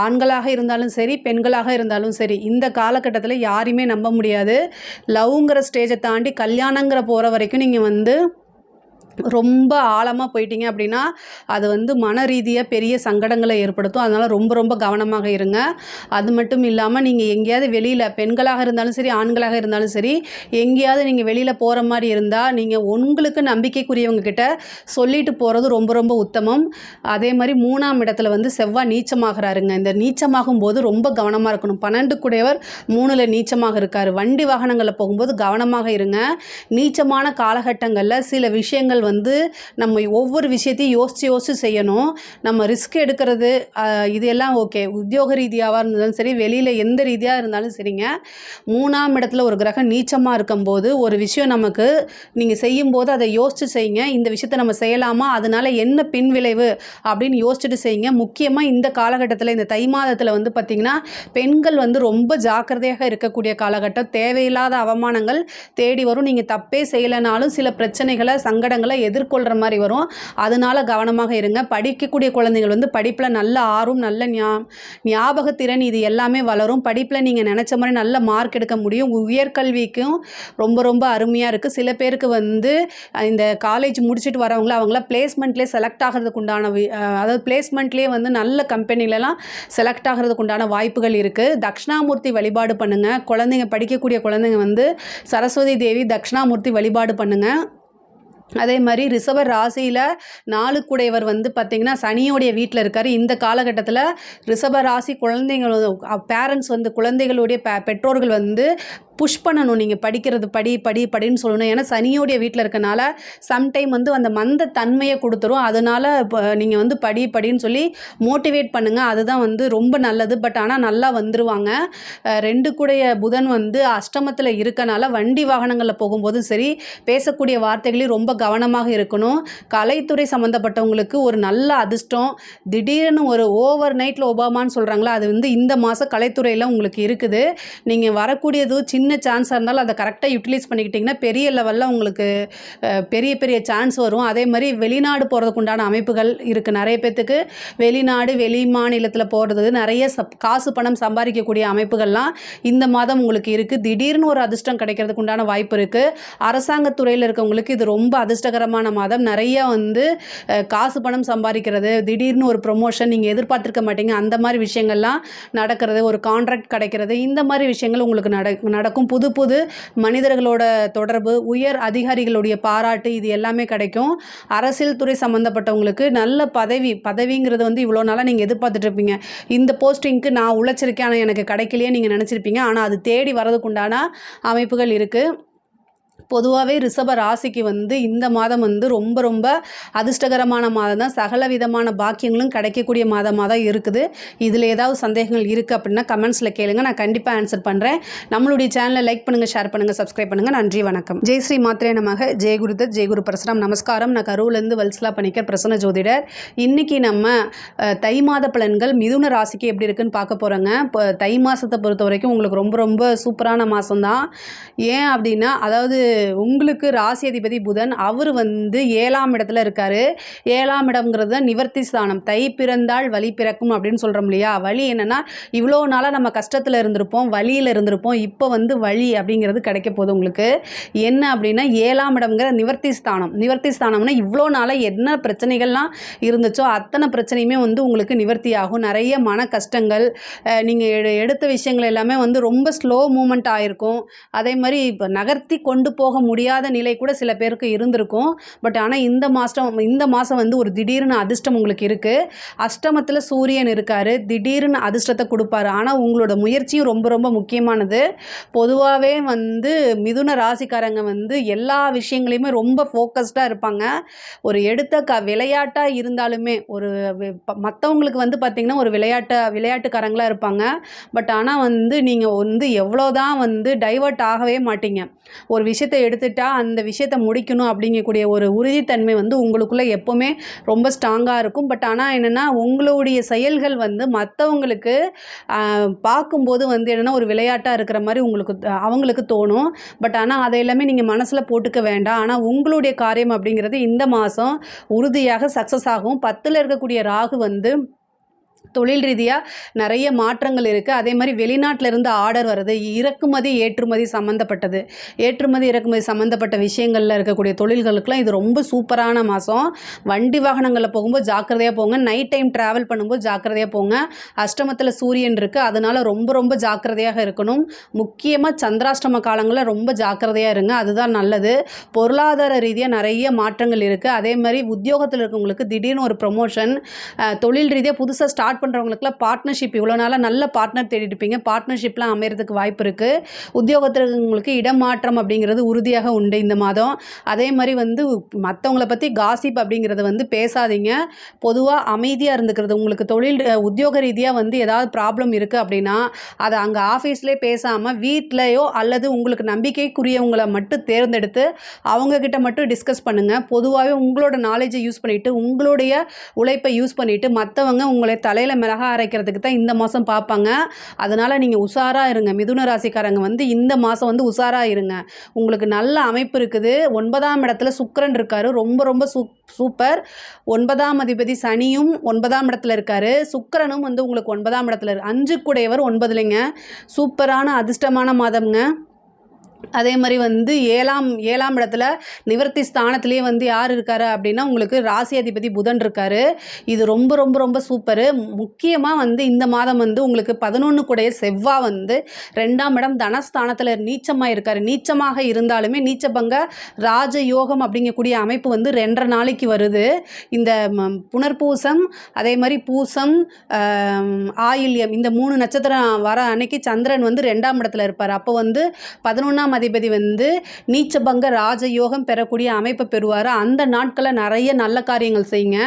ஆண்களாக இருந்தாலும் சரி, பெண்களாக இருந்தாலும் சரி, இந்த காலகட்டத்தில் யாரையுமே நம்ப முடியாது. லவ்ங்கிற ஸ்டேஜை தாண்டி கல்யாணங்கிற போகிற வரைக்கும் நீங்கள் வந்து ரொம்ப ஆழமாக போயிட்டீங்க அப்படின்னா அது வந்து மன ரீதியாக பெரிய சங்கடங்களை ஏற்படுத்தும். அதனால் ரொம்ப ரொம்ப கவனமாக இருங்க. அது மட்டும் இல்லாமல் நீங்கள் எங்கேயாவது வெளியில், பெண்களாக இருந்தாலும் சரி, ஆண்களாக இருந்தாலும் சரி, எங்கேயாவது நீங்கள் வெளியில் போகிற மாதிரி இருந்தால் நீங்கள் உங்களுக்கு நம்பிக்கைக்குரியவங்க கிட்ட சொல்லிட்டு போகிறது ரொம்ப ரொம்ப உத்தமம். அதே மாதிரி 3ஆம் இடத்துல வந்து செவ்வாய் நீச்சமாகறாருங்க. இந்த நீச்சமாகும் போது ரொம்ப கவனமாக இருக்கணும். 12 3ல் நீச்சமாக இருக்கார். வண்டி வாகனங்களில் போகும்போது கவனமாக இருங்க. நீச்சமான காலகட்டங்களில் சில விஷயங்கள் வந்து நம்ம ஒவ்வொரு விஷயத்தையும் யோசித்து செய்யணும். நம்ம ரிஸ்க் எடுக்கிறது இது எல்லாம் ஓகே. உத்தியோக ரீதியாக இருந்தாலும் சரி, வெளியில் எந்த ரீதியாக இருந்தாலும் சரிங்க. 3ஆம் இடத்துல ஒரு கிரகம் நீச்சமாக இருக்கும்போது ஒரு விஷயம் நமக்கு நீங்கள் செய்யும்போது அதை யோசித்து செய்யுங்க. இந்த விஷயத்தை நம்ம செய்யலாமா, அதனால் என்ன பின் விளைவு அப்படின்னு யோசிச்சுட்டு செய்யுங்க. முக்கியமாக இந்த காலகட்டத்தில், இந்த தை மாதத்தில் வந்து பார்த்திங்கன்னா பெண்கள் வந்து ரொம்ப ஜாக்கிரதையாக இருக்கக்கூடிய காலகட்டம். தேவையில்லாத அவமானங்கள் தேடி வரும். நீங்கள் தப்பே செய்யலைனாலும் சில பிரச்சனைகளை, சங்கடங்களை எதிர்கொள்கிற மாதிரி வரும். அதனால் கவனமாக இருங்க. படிக்கக்கூடிய குழந்தைகள் வந்து படிப்பில் நல்ல ஆர்வம், நல்ல ஞாபகத்திறன் இது எல்லாமே வளரும். படிப்பில் நீங்கள் நினச்ச மாதிரி நல்ல மார்க் எடுக்க முடியும். உயர்கல்விக்கும் ரொம்ப ரொம்ப அருமையாக இருக்குது. சில பேருக்கு வந்து இந்த காலேஜ் முடிச்சுட்டு வரவங்கள அவங்கள பிளேஸ்மெண்ட்லேயே செலக்ட் ஆகிறதுக்கு உண்டான அதாவது பிளேஸ்மெண்ட்லேயே வந்து நல்ல கம்பெனிலலாம் செலக்ட் ஆகிறதுக்கு உண்டான வாய்ப்புகள் இருக்குது. தட்சிணாமூர்த்தி வழிபாடு பண்ணுங்கள். குழந்தைங்க, படிக்கக்கூடிய குழந்தைங்க வந்து சரஸ்வதி தேவி தட்சிணாமூர்த்தி வழிபாடு பண்ணுங்கள். அதே மாதிரி ரிஷப ராசியில் 4 வந்து பார்த்திங்கன்னா சனியோடைய வீட்டில் இருக்கார். இந்த காலகட்டத்தில் ரிஷப ராசி குழந்தைங்கள், பேரண்ட்ஸ் வந்து குழந்தைகளுடைய பெற்றோர்கள் வந்து புஷ் பண்ணணும். நீங்கள் படிக்கிறது படின்னு சொல்லணும். ஏன்னா சனியோடைய வீட்டில் இருக்கனால சம்டைம் வந்து அந்த மந்த தன்மையை கொடுத்துரும். அதனால் நீங்கள் வந்து படின்னு சொல்லி மோட்டிவேட் பண்ணுங்கள். அதுதான் வந்து ரொம்ப நல்லது. பட் ஆனால் நல்லா வந்துடுவாங்க. 2 புதன் வந்து அஷ்டமத்தில் இருக்கனால வண்டி வாகனங்களில் போகும்போதும் சரி, பேசக்கூடிய வார்த்தைகளையும் ரொம்ப கவனமாக இருக்கணும். கலைத்துறை சம்மந்தப்பட்டவங்களுக்கு ஒரு நல்ல அதிர்ஷ்டம், திடீர்னு ஒரு ஓவர் நைட்டில் ஒபாமான்னு சொல்கிறாங்களா, அது வந்து இந்த மாதம் கலைத்துறையில் உங்களுக்கு இருக்குது. நீங்கள் வரக்கூடியது சின்ன சான்ஸாக இருந்தாலும் அதை கரெக்டாக யூட்டிலைஸ் பண்ணிக்கிட்டிங்கன்னா பெரிய லெவலில் உங்களுக்கு பெரிய பெரிய சான்ஸ் வரும். அதே மாதிரி வெளிநாடு போகிறதுக்கு உண்டான அமைப்புகள் இருக்குது. நிறைய பேர்த்துக்கு வெளிநாடு, வெளி மாநிலத்தில் போகிறதுக்கு நிறைய காசு பணம் சம்பாதிக்கக்கூடிய அமைப்புகள்லாம் இந்த மாதம் உங்களுக்கு இருக்குது. திடீர்னு ஒரு அதிர்ஷ்டம் கிடைக்கிறதுக்கு உண்டான வாய்ப்பு இருக்குது. அரசாங்கத்துறையில் இருக்கவங்களுக்கு இது ரொம்ப அதிர்ஷ்டகரமான மாதம். நிறைய வந்து காசு பணம் சம்பாதிக்கிறது, திடீர்னு ஒரு ப்ரொமோஷன் நீங்கள் எதிர்பார்த்துருக்க மாட்டீங்க, அந்த மாதிரி விஷயங்கள்லாம் நடக்கிறது, ஒரு கான்ட்ராக்ட் கிடைக்கிறது, இந்த மாதிரி விஷயங்கள் உங்களுக்கு நடக்கும். புது புது மனிதர்களோட தொடர்பு, உயர் அதிகாரிகளுடைய பாராட்டு, இது எல்லாமே கிடைக்கும். அரசியல் துறை சம்மந்தப்பட்டவங்களுக்கு நல்ல பதவிங்கிறது வந்து இவ்வளோ நாளாக நீங்கள் எதிர்பார்த்துட்டு இருப்பீங்க. இந்த போஸ்டிங்க்கு நான் உழைச்சிருக்கேன் ஆனால் எனக்கு கிடைக்கலையே நீங்கள் நினச்சிருப்பீங்க. ஆனால் அது தேடி வரதுக்குண்டான அமைப்புகள் இருக்குது. பொதுவாகவே ரிஷப ராசிக்கு வந்து இந்த மாதம் வந்து ரொம்ப ரொம்ப அதிர்ஷ்டகரமான மாதம் தான். சகல விதமான பாக்கியங்களும் கிடைக்கக்கூடிய மாதமாக தான் இருக்குது. இதில் ஏதாவது சந்தேகங்கள் இருக்குது அப்படின்னா கமெண்ட்ஸில் கேளுங்க, நான் கண்டிப்பாக ஆன்சர் பண்ணுறேன். நம்மளுடைய சேனலை லைக் பண்ணுங்கள், ஷேர் பண்ணுங்கள், சப்ஸ்கிரைப் பண்ணுங்கள். நன்றி, வணக்கம். ஜெய் ஸ்ரீ மாத்ரே நமக. ஜெயகுருதத், ஜெயகுரு பரசுராம். நமஸ்காரம். நான் கரூர்லேருந்து வல்சலா பணிக்கர், பிரசன்ன ஜோதிடர். இன்றைக்கி நம்ம தை மாத பலன்கள் மிதுன ராசிக்கு எப்படி இருக்குன்னு பார்க்க போகிறோங்க. இப்போ தை மாதத்தை பொறுத்த வரைக்கும் உங்களுக்கு ரொம்ப ரொம்ப சூப்பரான மாதம் தான். ஏன் அப்படின்னா, அதாவது உங்களுக்கு ராசி அதிபதி புதன், அவர் வந்து 7ஆம் இடத்துல இருக்கார். 7ஆம் இடம்ங்கிறது தான் நிவர்த்தி ஸ்தானம். தை பிறந்தால் வழி பிறக்கும் அப்படின்னு சொல்கிறோம் இல்லையா. வழி என்னென்னா, இவ்வளோ நாளாக நம்ம கஷ்டத்தில் இருந்திருப்போம், வழியில் இருந்திருப்போம். இப்போ வந்து வழி அப்படிங்கிறது கிடைக்க போகுது உங்களுக்கு. என்ன அப்படின்னா, 7ஆம் இடம்ங்கிற நிவர்த்தி ஸ்தானம். நிவர்த்தி ஸ்தானம்னா இவ்வளோ நாளாக என்ன பிரச்சனைகள்லாம் இருந்துச்சோ அத்தனை பிரச்சனையுமே வந்து உங்களுக்கு நிவர்த்தி ஆகும். நிறைய மன கஷ்டங்கள், நீங்கள் எடுத்த விஷயங்கள் எல்லாமே வந்து ரொம்ப ஸ்லோ மூமெண்ட் ஆகிருக்கும். அதே மாதிரி இப்போ நகர்த்தி கொண்டு போக முடியாத நிலை கூட சில பேருக்கு இருந்திருக்கும். பட் ஆனால் இந்த மாதம் வந்து ஒரு திடீர்னு அதிர்ஷ்டம் உங்களுக்கு இருக்குது. அஷ்டமத்தில் சூரியன் இருக்கார், திடீர்னு அதிர்ஷ்டத்தை கொடுப்பாரு. ஆனால் உங்களோட முயற்சியும் ரொம்ப ரொம்ப முக்கியமானது. பொதுவாகவே வந்து மிதுன ராசிக்காரங்க வந்து எல்லா விஷயங்களையுமே ரொம்ப ஃபோக்கஸ்டாக இருப்பாங்க. ஒரு எடுத்த விளையாட்டாக இருந்தாலுமே ஒரு மற்றவங்களுக்கு வந்து பார்த்திங்கன்னா ஒரு விளையாட்டுக்காரங்களாக இருப்பாங்க. பட் ஆனால் வந்து நீங்கள் வந்து எவ்வளோதான் வந்து டைவர்ட் ஆகவே மாட்டீங்க. ஒரு விஷயத்தை எடுத்துட்டா அந்த விஷயத்தை முடிக்கணும் அப்படிங்கக்கூடிய ஒரு உறுதித்தன்மை வந்து உங்களுக்குள்ளே எப்போவுமே ரொம்ப ஸ்ட்ராங்காக இருக்கும். பட் ஆனால் என்னென்னா, உங்களுடைய செயல்கள் வந்து மற்றவங்களுக்கு பார்க்கும்போது வந்து என்னென்னா ஒரு விளையாட்டாக இருக்கிற மாதிரி அவங்களுக்கு தோணும். பட் ஆனால் அதை எல்லாமே நீங்கள் மனசில் போட்டுக்க வேண்டாம். ஆனால் உங்களுடைய காரியம் அப்படிங்கிறது இந்த மாதம் உறுதியாக சக்ஸஸ் ஆகும். 10ல் இருக்கக்கூடிய ராகு வந்து தொழில் ரீதியாக நிறைய மாற்றங்கள் இருக்குது. அதே மாதிரி வெளிநாட்டில் இருந்து ஆர்டர் வருது. இறக்குமதி ஏற்றுமதி சம்மந்தப்பட்டது, இறக்குமதி சம்மந்தப்பட்ட விஷயங்களில் இருக்கக்கூடிய தொழில்களுக்கெல்லாம் இது ரொம்ப சூப்பரான மாதம். வண்டி வாகனங்களில் போகும்போது ஜாக்கிரதையாக போங்க. நைட் டைம் ட்ராவல் பண்ணும்போது ஜாக்கிரதையாக போங்க. அஷ்டமத்தில் சூரியன் இருக்குது, அதனால் ரொம்ப ரொம்ப ஜாக்கிரதையாக இருக்கணும். முக்கியமாக சந்திராஷ்டம காலங்களில் ரொம்ப ஜாக்கிரதையாக இருங்க, அதுதான் நல்லது. பொருளாதார ரீதியாக நிறைய மாற்றங்கள் இருக்குது. அதே மாதிரி உத்தியோகத்தில் இருக்கவங்களுக்கு திடீர்னு ஒரு ப்ரொமோஷன், தொழில் ரீதியாக புதுசாக ஸ்டார்ட் பண்ணுறவங்களுக்குலாம் பார்ட்னர்ஷிப், இவ்வளோ நாளாக நல்ல பார்ட்னர் தேடிட்டு இருப்பீங்க, பார்ட்னர்ஷிப்லாம் அமைகிறதுக்கு வாய்ப்பு இருக்குது. உத்தியோகத்தில் இருக்கவங்களுக்கு இடமாற்றம் அப்படிங்கிறது உறுதியாக உண்டு இந்த மாதம். அதே மாதிரி வந்து மற்றவங்கள பற்றி காசிப் அப்படிங்கிறத வந்து பேசாதீங்க. பொதுவாக அமைதியாக இருந்துக்கிறது. உங்களுக்கு உத்தியோக ரீதியாக வந்து ஏதாவது ப்ராப்ளம் இருக்குது அப்படின்னா அதை அங்கே ஆஃபீஸ்லேயே பேசாமல் வீட்லையோ அல்லது உங்களுக்கு நம்பிக்கைக்குரியவங்களை மட்டும் தேர்ந்தெடுத்து அவங்கக்கிட்ட மட்டும் டிஸ்கஸ் பண்ணுங்கள். பொதுவாகவே உங்களோட நாலேஜை யூஸ் பண்ணிவிட்டு, உங்களுடைய உழைப்பை யூஸ் பண்ணிவிட்டு மற்றவங்க உங்களை தலையில் மிளகா அரைக்கிறதுக்கு தான் இந்த மாதம் பார்ப்பாங்க. அதனால் நீங்கள் உஷாராக இருங்க. மிதுன ராசிக்காரங்க வந்து இந்த மாதம் வந்து உஷாராக இருங்க. உங்களுக்கு நல்ல அமைப்பு இருக்குது. 9ஆம் இடத்துல சுக்கிரன் இருக்கார், ரொம்ப ரொம்ப சூப்பர். 9ஆம் அதிபதி சனியும் 9ஆம் இடத்துல இருக்கார். சுக்கிரனும் வந்து உங்களுக்கு 9ஆம் இடத்துல 5 கூடையவர் 9லைங்க. சூப்பரான அதிர்ஷ்டமான மாதம்ங்க. அதே மாதிரி வந்து ஏழாம் இடத்துல நிவர்த்தி ஸ்தானத்திலே வந்து யார் இருக்காரு அப்படின்னா உங்களுக்கு ராசி அதிபதி புதன் இருக்காரு. இது ரொம்ப ரொம்ப ரொம்ப சூப்பரு. முக்கியமாக வந்து இந்த மாதம் வந்து உங்களுக்கு 11 கூடைய செவ்வாய் வந்து 2ஆம் இடம் தனஸ்தானத்தில் நீச்சமாக இருக்கார். நீச்சமாக இருந்தாலுமே நீச்சபங்க ராஜயோகம் அப்படிங்கக்கூடிய அமைப்பு வந்து 2.5 நாளைக்கு வருது. இந்த புனர்பூசம், அதே மாதிரி பூசம், ஆயில்யம், இந்த 3 நட்சத்திரம் வர அன்னைக்கு சந்திரன் வந்து 2ஆம் இடத்துல இருப்பார். அப்போ வந்து 11ஆம் அதிபதி வந்து நீச்சபங்க ராஜயோகம் பெறக்கூடிய அமைப்பை பெறுவார். அந்த நாட்களில் நிறைய நல்ல காரியங்கள் செய்யுங்க.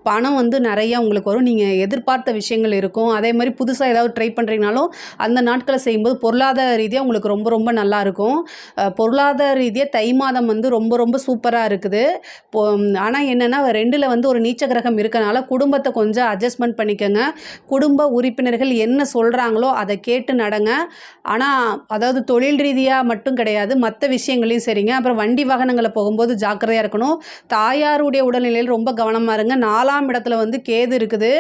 பணம் வந்து நிறைய உங்களுக்கு வரும். நீங்கள் எதிர்பார்த்த விஷயங்கள் இருக்கும். அதே மாதிரி புதுசாக ஏதாவது ட்ரை பண்ணுறீங்கனாலும் அந்த நாட்களை செய்யும்போது பொருளாதார ரீதியாக உங்களுக்கு ரொம்ப ரொம்ப நல்லாயிருக்கும். பொருளாதார ரீதியாக தை மாதம் வந்து ரொம்ப ரொம்ப சூப்பராக இருக்குது. ஆனால் என்னென்னா 2ல் வந்து ஒரு நீச்ச கிரகம் இருக்கனால குடும்பத்தை கொஞ்சம் அட்ஜஸ்ட்மெண்ட் பண்ணிக்கோங்க. குடும்ப உறுப்பினர்கள் என்ன சொல்கிறாங்களோ அதை கேட்டு நடங்க. ஆனால் அதாவது தொழில் ரீதியாக மட்டும் கிடையாது, மற்ற விஷயங்களையும் சரிங்க. அப்புறம் வண்டி வாகனங்களை போகும்போது ஜாக்கிரதையாக இருக்கணும். தாயாருடைய உடல்நிலையில் ரொம்ப கவனமாக இருங்க. 4ஆம் இடத்துல வந்து கேது இருக்குது.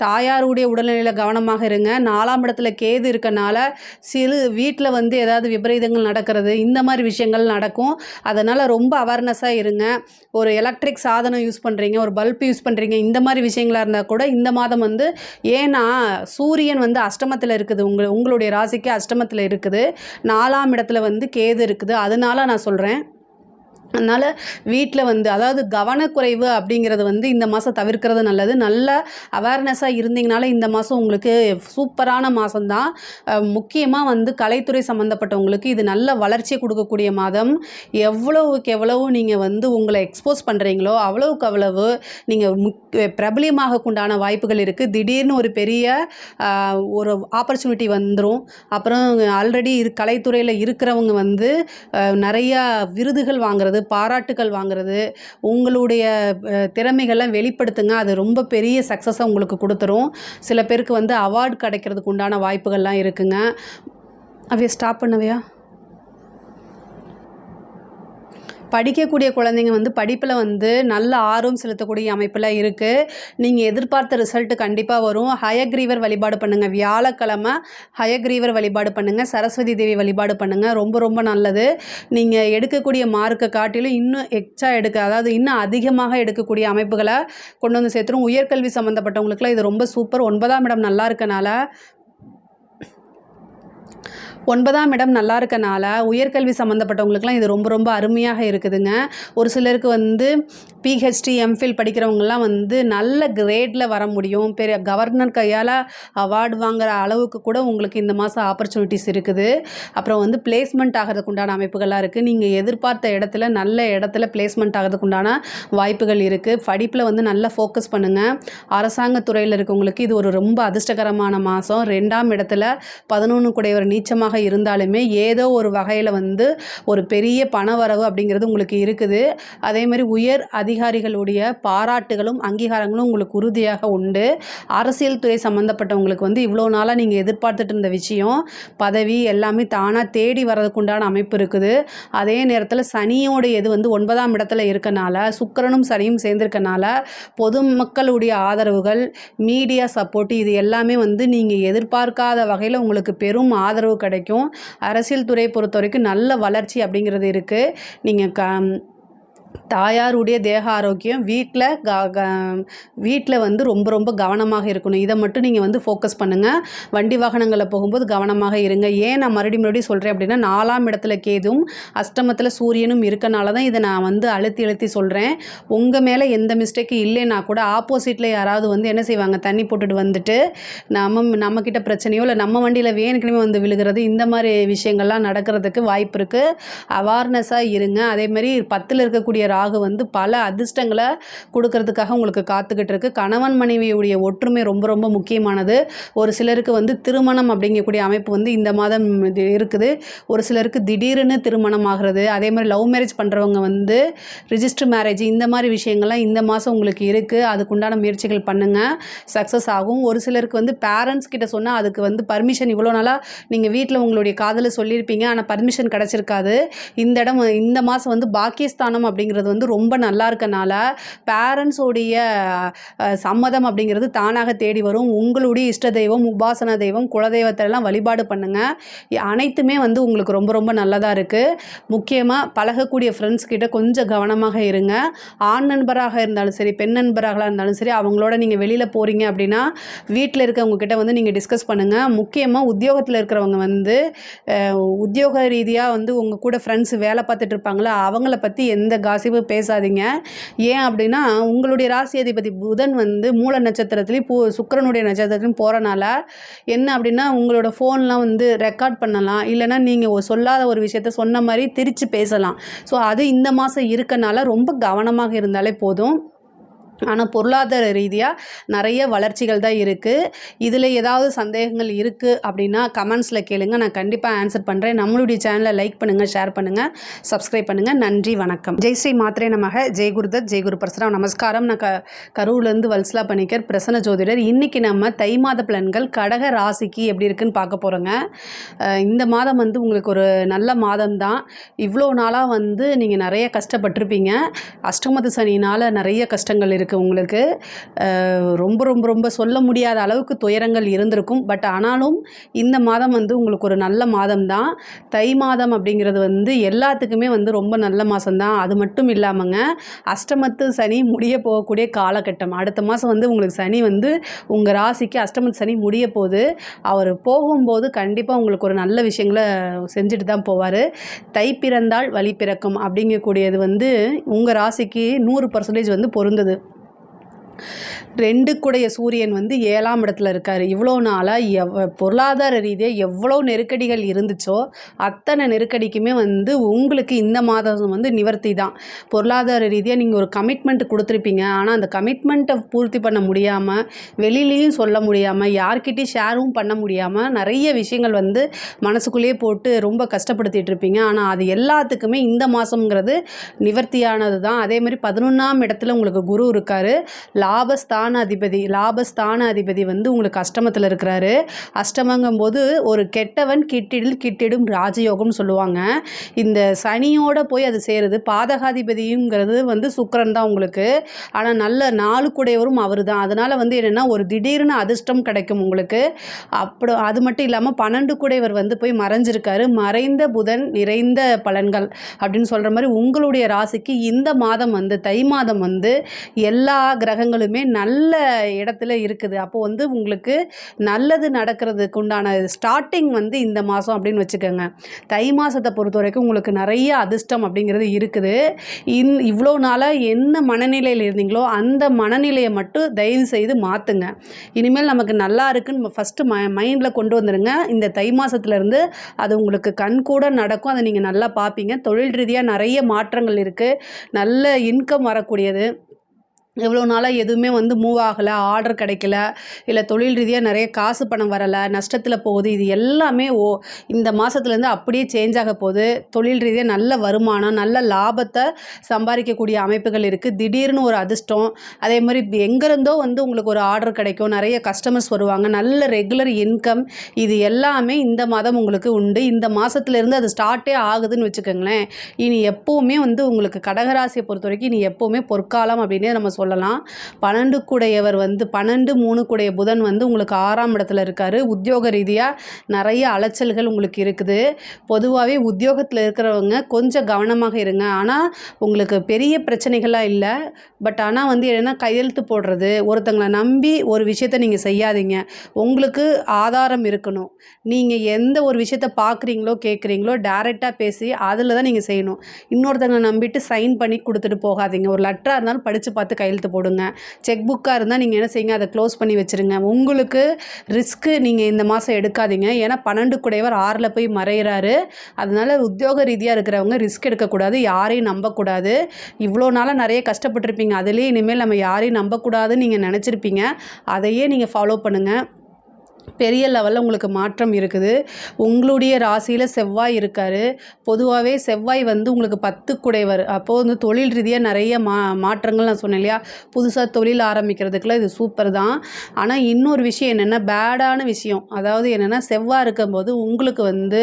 தாயாருடைய உடல்நிலையில் கவனமாக இருங்க. 4ஆம் இடத்துல கேது இருக்கனால வீட்டில் வந்து ஏதாவது விபரீதங்கள் நடக்கிறது, இந்த மாதிரி விஷயங்கள் நடக்கும். அதனால் ரொம்ப அவேர்னஸாக இருங்க. ஒரு எலக்ட்ரிக் சாதனம் யூஸ் பண்ணுறீங்க, ஒரு பல்ப் யூஸ் பண்ணுறீங்க, இந்த மாதிரி விஷயங்களாக இருந்தால் கூட இந்த மாதம் வந்து, ஏன்னா சூரியன் வந்து அஷ்டமத்தில் இருக்குது, உங்களுடைய ராசிக்கு அஷ்டமத்தில் இருக்குது. 4ஆம் இடத்துல வந்து கேது இருக்குது. அதனால நான் சொல்கிறேன். அதனால் வீட்டில் வந்து அதாவது கவனக்குறைவு அப்படிங்கிறது வந்து இந்த மாதம் தவிர்க்கிறது நல்லது. நல்ல அவேர்னஸாக இருந்தீங்கனால இந்த மாதம் உங்களுக்கு சூப்பரான மாதம்தான். முக்கியமாக வந்து கலைத்துறை சம்மந்தப்பட்டவங்களுக்கு இது நல்ல வளர்ச்சியை கொடுக்கக்கூடிய மாதம். எவ்வளவுக்கு எவ்வளவு நீங்கள் வந்து உங்களை எக்ஸ்போஸ் பண்ணுறீங்களோ அவ்வளவுக்கு அவ்வளவு நீங்கள் பிரபலியமாகக்குண்டான வாய்ப்புகள் இருக்குது. திடீர்னு ஒரு பெரிய ஒரு ஆப்பர்ச்சுனிட்டி வந்துடும். அப்புறம் ஆல்ரெடி கலைத்துறையில் இருக்கிறவங்க வந்து நிறையா விருதுகள் வாங்குறது, பாராட்டுக்கள் வாங்குறது, உங்களுடைய திறமைகளை வெளிப்படுத்துங்க. அது ரொம்ப பெரிய சக்ஸஸை உங்களுக்கு கொடுத்துரும். சில பேருக்கு வந்து அவார்டு கிடைக்கிறதுக்கு உண்டான வாய்ப்புகள்லாம் இருக்குங்க. அவைய ஸ்டாப் பண்ணவையா? படிக்கக்கூடிய குழந்தைங்க வந்து படிப்பில் வந்து நல்ல ஆர்வம் செலுத்தக்கூடிய அமைப்பில் இருக்குது. நீங்கள் எதிர்பார்த்த ரிசல்ட்டு கண்டிப்பாக வரும். ஹயக்ரீவர் வழிபாடு பண்ணுங்கள். வியாழக்கிழமை ஹயக்ரீவர் வழிபாடு பண்ணுங்கள். சரஸ்வதி தேவி வழிபாடு பண்ணுங்கள். ரொம்ப ரொம்ப நல்லது. நீங்கள் எடுக்கக்கூடிய மார்க்கை காட்டிலும் இன்னும் எக்ஸ்ட்ரா அதாவது இன்னும் அதிகமாக எடுக்கக்கூடிய அமைப்புகளை கொண்டு வந்து சேர்த்துரும். உயர்கல்வி சம்மந்தப்பட்டவங்களுக்குலாம் இது ரொம்ப சூப்பர். 9ஆம் இடம் நல்லா இருக்கனால 9ஆம் இடம் நல்லா இருக்கனால உயர்கல்வி சம்மந்தப்பட்டவங்களுக்குலாம் இது ரொம்ப ரொம்ப அருமையாக இருக்குதுங்க. ஒரு சிலருக்கு வந்து பிஹெச்டி எம்ஃபில் படிக்கிறவங்கலாம் வந்து நல்ல கிரேடில் வர முடியும். பெரிய கவர்னர் கையால் அவார்டு வாங்குகிற அளவுக்கு கூட உங்களுக்கு இந்த மாதம் ஆப்பர்ச்சுனிட்டிஸ் இருக்குது. அப்புறம் வந்து பிளேஸ்மெண்ட் ஆகிறதுக்கு உண்டான அமைப்புகள்லாம் இருக்குது. நீங்கள் எதிர்பார்த்த இடத்துல நல்ல இடத்துல பிளேஸ்மெண்ட் ஆகிறதுக்கு உண்டான வாய்ப்புகள் இருக்குது. படிப்பில் வந்து நல்லா ஃபோக்கஸ் பண்ணுங்கள். அரசாங்க துறையில் இருக்கவங்களுக்கு இது ஒரு ரொம்ப அதிர்ஷ்டகரமான மாதம். 2ஆம் இடத்துல 11 கூடையவர் நீச்சமாக இருந்தாலுமே ஏதோ ஒரு வகையில் வந்து ஒரு பெரிய பணவரவு அப்படிங்கிறது உங்களுக்கு இருக்குது. அதே மாதிரி உயர் அதிகாரிகளுடைய பாராட்டுகளும் அங்கீகாரங்களும் உங்களுக்கு உறுதியாக உண்டு. அரசியல் துறை சம்மந்தப்பட்டவங்களுக்கு வந்து இவ்வளோ நாளாக நீங்கள் எதிர்பார்த்துட்டு இருந்த விஷயம், பதவி எல்லாமே தானாக தேடி வர்றதுக்குண்டான அமைப்பு இருக்குது. அதே நேரத்தில் சனியோடைய இது வந்து 9ஆம் இடத்துல இருக்கனால, சுக்கிரனும் சனியும் சேர்ந்திருக்கனால பொதுமக்களுடைய ஆதரவுகள், மீடியா சப்போர்ட் இது எல்லாமே வந்து நீங்கள் எதிர்பார்க்காத வகையில் உங்களுக்கு பெரும் ஆதரவு கிடைக்கும். அரசியல் துறையை பொறுத்த வரைக்கும் நல்ல வளர்ச்சி அப்படிங்கிறது இருக்குது. நீங்கள் தாயாருடைய தேக ஆரோக்கியம் வீட்டில் வந்து ரொம்ப ரொம்ப கவனமாக இருக்கணும். இதை மட்டும் நீங்கள் வந்து ஃபோக்கஸ் பண்ணுங்கள். வண்டி வாகனங்களில் போகும்போது கவனமாக இருங்க. ஏன் நான் மறுபடியும் சொல்கிறேன் அப்படின்னா 4ஆம் இடத்துல கேதுவும் அஷ்டமத்தில் சூரியனும் இருக்கனால தான் இதை நான் வந்து அழுத்தி சொல்கிறேன். உங்கள் மேலே எந்த மிஸ்டேக்கும் இல்லைன்னா கூட ஆப்போசிட்டில் யாராவது வந்து என்ன செய்வாங்க, தண்ணி போட்டுட்டு வந்துட்டு நம்மக்கிட்ட பிரச்சனையோ இல்லை நம்ம வண்டியில் வேணுக்குமே வந்து விழுகிறது, இந்த மாதிரி விஷயங்கள்லாம் நடக்கிறதுக்கு வாய்ப்பு இருக்குது. அவேர்னஸாக இருங்க. அதேமாதிரி 10ல் இருக்கக்கூடிய ராகு வந்து பல அதிர்ஷ்டங்களை கொடுக்கறதுக்காக உங்களுக்கு காத்துக்கிட்டு இருக்கு. கணவன் மனைவியுடைய ஒற்றுமை ரொம்ப ரொம்ப முக்கியமானது. ஒரு சிலருக்கு வந்து திருமணம் அப்படிங்கக்கூடிய அமைப்பு வந்து இந்த மாதம் இருக்குது. ஒரு சிலருக்கு திடீர்னு திருமணம் ஆகிறது. அதே மாதிரி லவ் மேரேஜ் பண்ணுறவங்க வந்து ரிஜிஸ்டர் மேரேஜ் இந்த மாதிரி விஷயங்கள்லாம் இந்த மாதம் உங்களுக்கு இருக்குது. அதுக்குண்டான முயற்சிகள் பண்ணுங்கள், சக்ஸஸ் ஆகும். ஒரு சிலருக்கு வந்து பேரண்ட்ஸ் கிட்ட சொன்னால் அதுக்கு வந்து பர்மிஷன் இவ்வளோ நாளாக நீங்கள் வீட்டில் உங்களுடைய காதலை சொல்லியிருப்பீங்க, ஆனால் பர்மிஷன் கிடச்சிருக்காது. இந்த மாதம் வந்து பாக்கியஸ்தானம் அப்படிங்கிறது வந்து ரொம்ப நல்லா இருக்கனால பேரண்ட்ஸோடைய சம்மதம் அப்படிங்கிறது தானாக தேடி வரும். உங்களுடைய இஷ்ட தெய்வம், உபாசன தெய்வம், குலதெய்வத்தெல்லாம் வழிபாடு பண்ணுங்கள். அனைத்துமே வந்து உங்களுக்கு ரொம்ப ரொம்ப நல்லதாக இருக்குது. முக்கியமாக பழகக்கூடிய ஃப்ரெண்ட்ஸ் கிட்ட கொஞ்சம் கவனமாக இருங்க. ஆண் நண்பராக இருந்தாலும் சரி, பெண் நண்பராக இருந்தாலும் சரி, அவங்களோட நீங்கள் வெளியில் போகிறீங்க அப்படின்னா வீட்டில் இருக்கவங்க கிட்ட வந்து நீங்கள் டிஸ்கஸ் பண்ணுங்கள். முக்கியமாக உத்தியோகத்தில் இருக்கிறவங்க வந்து உத்தியோக ரீதியாக வந்து உங்கள் கூட ஃப்ரெண்ட்ஸ் வேலை பார்த்துட்டு இருப்பாங்களா, அவங்கள பற்றி எந்த காசிப்பும் பேசாதீங்க. ஏன் அப்படின்னா உங்களுடைய ராசி அதிபதி புதன் வந்து மூல நட்சத்திரத்துலேயும் சுக்கிரனுடைய நட்சத்திரத்துலையும் போகிறனால என்ன அப்படின்னா உங்களோட ஃபோன்லாம் வந்து ரெக்கார்ட் பண்ணலாம், இல்லைனா நீங்கள் சொல்லாத ஒரு விஷயத்த சொன்ன மாதிரி திரித்து பேசலாம். ஸோ அது இந்த மாதம் இருக்கனால ரொம்ப கவனமாக இருந்தாலே போதும். ஆனால் பொருளாதார ரீதியாக நிறைய வளர்ச்சிகள் தான் இருக்குது. இதில் ஏதாவது சந்தேகங்கள் இருக்குது அப்படின்னா கமெண்ட்ஸில் கேளுங்க, நான் கண்டிப்பாக ஆன்சர் பண்ணுறேன். நம்மளுடைய சேனலை லைக் பண்ணுங்கள், ஷேர் பண்ணுங்கள், சப்ஸ்கிரைப் பண்ணுங்கள். நன்றி, வணக்கம். ஜெய் ஸ்ரீ மாத்ரே நமக. ஜெய் குருதத், ஜெய் குரு பரசுராம். நமஸ்காரம். நான் கரூர்லேருந்து வல்சலா பணிக்கர், பிரசன்ன ஜோதிடர். இன்றைக்கி நம்ம தை மாத பலன்கள் கடக ராசிக்கு எப்படி இருக்குன்னு பார்க்க போகிறோங்க. இந்த மாதம் வந்து உங்களுக்கு ஒரு நல்ல மாதம் தான். இவ்வளோ நாளாக வந்து நீங்கள் நிறைய கஷ்டப்பட்டிருப்பீங்க. அஷ்டமத்து சனினால் நிறைய கஷ்டங்கள் இருக்குது. இருக்குது உங்களுக்கு. ரொம்ப ரொம்ப ரொம்ப சொல்ல முடியாத அளவுக்கு துயரங்கள் இருந்திருக்கும். பட் ஆனாலும் இந்த மாதம் வந்து உங்களுக்கு ஒரு நல்ல மாதம் தான். தை மாதம் அப்படிங்கிறது வந்து எல்லாத்துக்குமே வந்து ரொம்ப நல்ல மாதம் தான். அது மட்டும் இல்லாமங்க, அஷ்டமத்து சனி முடிய போகக்கூடிய காலகட்டம். அடுத்த மாதம் வந்து உங்களுக்கு சனி வந்து உங்கள் ராசிக்கு அஷ்டமத்து சனி முடிய போகுது. அவர் போகும்போது கண்டிப்பாக உங்களுக்கு ஒரு நல்ல விஷயங்களை செஞ்சுட்டு தான் போவார். தை பிறந்தால் வழி பிறக்கும் அப்படிங்கக்கூடியது வந்து உங்கள் ராசிக்கு 100% வந்து பொருந்தது. 2 குடைய சூரியன் வந்து 7ஆம் இடத்துல இருக்கார். இவ்வளோ நாளாக பொருளாதார ரீதியாக எவ்வளோ நெருக்கடிகள் இருந்துச்சோ அத்தனை நெருக்கடிக்குமே வந்து உங்களுக்கு இந்த மாதம் வந்து நிவர்த்தி தான். பொருளாதார ரீதியாக நீங்கள் ஒரு கமிட்மெண்ட் கொடுத்துருப்பீங்க. ஆனால் அந்த கமிட்மெண்ட்டை பூர்த்தி பண்ண முடியாமல், வெளியிலையும் சொல்ல முடியாமல், யார்கிட்டையும் ஷேரும் பண்ண முடியாமல் நிறைய விஷயங்கள் வந்து மனசுக்குள்ளேயே போட்டு ரொம்ப கஷ்டப்படுத்திட்டு இருப்பீங்க. ஆனால் அது எல்லாத்துக்குமே இந்த மாதம்ங்கிறது நிவர்த்தியானது தான். அதே மாதிரி 11ஆம் இடத்துல உங்களுக்கு குரு இருக்கார். லாபஸ்தான அதிபதி வந்து உங்களுக்கு அஷ்டமத்தில் இருக்கிறாரு. அஷ்டமங்கும்போது ஒரு கெட்டவன் கிட்டிடும் ராஜயோகம்னு சொல்லுவாங்க. இந்த சனியோட போய் அது சேருது. பாதகாதிபதிங்கிறது வந்து சுக்கிரன் தான் உங்களுக்கு. ஆனால் நல்ல 4 கூடையவரும் அவர் தான். அதனால் வந்து என்னென்னா ஒரு திடீர்னு அதிர்ஷ்டம் கிடைக்கும் உங்களுக்கு. அது மட்டும் இல்லாமல் 12 கூடையவர் வந்து போய் மறைஞ்சிருக்காரு. மறைந்த புதன் நிறைந்த பலன்கள் அப்படின்னு சொல்கிற மாதிரி உங்களுடைய ராசிக்கு இந்த மாதம் வந்து தை மாதம் வந்து எல்லா கிரகங்களுமே நல்ல இடத்துல இருக்குது. அப்போது வந்து உங்களுக்கு நல்லது நடக்கிறதுக்கு உண்டான ஸ்டார்டிங் வந்து இந்த மாதம் அப்படின்னு வச்சுக்கோங்க. தை மாதத்தை பொறுத்த வரைக்கும் உங்களுக்கு நிறைய அதிர்ஷ்டம் அப்படிங்கிறது இருக்குது. இவ்வளோ நாளாக என்ன மனநிலையில் இருந்தீங்களோ அந்த மனநிலையை மட்டும் தயவு செய்து மாற்றுங்க. இனிமேல் நமக்கு நல்லா இருக்குன்னு ஃபஸ்ட்டு மைண்டில் கொண்டு வந்துடுங்க. இந்த தை மாதத்துலேருந்து அது உங்களுக்கு கண்கூட நடக்கும். அதை நீங்கள் நல்லா பார்ப்பீங்க. தொழில் ரீதியாக நிறைய மாற்றங்கள் இருக்குது. நல்ல இன்கம் வரக்கூடியது. எவ்வளோ நாளாக எதுவுமே வந்து மூவ் ஆகலை, ஆர்டர் கிடைக்கல, இல்லை தொழில் ரீதியாக நிறைய காசு பணம் வரலை, நஷ்டத்தில் போகுது. இது எல்லாமே இந்த மாதத்துலேருந்து அப்படியே சேஞ்ச் ஆக போகுது. தொழில் ரீதியாக நல்ல வருமானம், நல்ல லாபத்தை சம்பாதிக்கக்கூடிய அமைப்புகள் இருக்குது. திடீர்னு ஒரு அதிர்ஷ்டம். அதே மாதிரி எங்கேருந்தோ வந்து உங்களுக்கு ஒரு ஆர்டர் கிடைக்கும். நிறைய கஸ்டமர்ஸ் வருவாங்க. நல்ல ரெகுலர் இன்கம். இது எல்லாமே இந்த மாதம் உங்களுக்கு உண்டு. இந்த மாதத்துலேருந்து அது ஸ்டார்ட்டே ஆகுதுன்னு வச்சுக்கோங்களேன். இனி எப்போவுமே வந்து உங்களுக்கு கடகராசியை பொறுத்த வரைக்கும் இனி எப்போவுமே பொற்காலம் அப்படின்னே நம்ம சொல்லலாம். 12 கூடையவர் வந்து 12 3 கூடைய புதன் வந்து உங்களுக்கு 6ஆம் இடத்துல இருக்கார். உத்தியோக ரீதியாக நிறைய அலைச்சல்கள் உங்களுக்கு இருக்குது. பொதுவாகவே உத்தியோகத்தில் இருக்கிறவங்க கொஞ்சம் கவனமாக இருங்க. ஆனால் உங்களுக்கு பெரிய பிரச்சனைகள்லாம் இல்லை. பட் ஆனால் வந்து என்னென்னா கையெழுத்து போடுறது, ஒருத்தங்களை நம்பி ஒரு விஷயத்த நீங்கள் செய்யாதீங்க. உங்களுக்கு ஆதாரம் இருக்கணும். நீங்கள் எந்த ஒரு விஷயத்த பார்க்குறீங்களோ கேட்குறீங்களோ டைரெக்டாக பேசி அதில் தான் நீங்கள் செய்யணும். இன்னொருத்தங்களை நம்பிட்டு சைன் பண்ணி கொடுத்துட்டு போகாதீங்க. ஒரு லெட்டராக இருந்தாலும் படித்து பார்த்து கையெழுத்து போடுங்க. செக் புக்காக இருந்தால் நீங்கள் என்ன செய்யுங்க, அதை க்ளோஸ் பண்ணி வச்சுருங்க. உங்களுக்கு ரிஸ்க்கு நீங்கள் இந்த மாதம் எடுக்காதீங்க. ஏன்னா 12 கூடையவர் 6ல் போய் மறைகிறாரு. அதனால் உத்தியோக ரீதியாக இருக்கிறவங்க ரிஸ்க் எடுக்கக்கூடாது, யாரையும் நம்பக்கூடாது. இவ்வளோ நாளாக நிறைய கஷ்டப்பட்டுருப்பீங்க. அதுலேயே இனிமேல் நம்ம யாரையும் நம்பக்கூடாதுன்னு நீங்கள் நினச்சிருப்பீங்க. அதையே நீங்கள் ஃபாலோ பண்ணுங்கள். பெரிய லெவலில் உங்களுக்கு மாற்றம் இருக்குது. உங்களுடைய ராசியில் செவ்வாய் இருக்கார். பொதுவாகவே செவ்வாய் வந்து உங்களுக்கு 10 குடைவர். அப்போது வந்து தொழில் ரீதியாக நிறைய மாற்றங்கள் நான் சொன்னேன் இல்லையா, புதுசாக தொழில் ஆரம்பிக்கிறதுக்குலாம் இது சூப்பர் தான். ஆனால் இன்னொரு விஷயம் என்னென்னா, பேடான விஷயம். அதாவது என்னென்னா, செவ்வாய் இருக்கும்போது உங்களுக்கு வந்து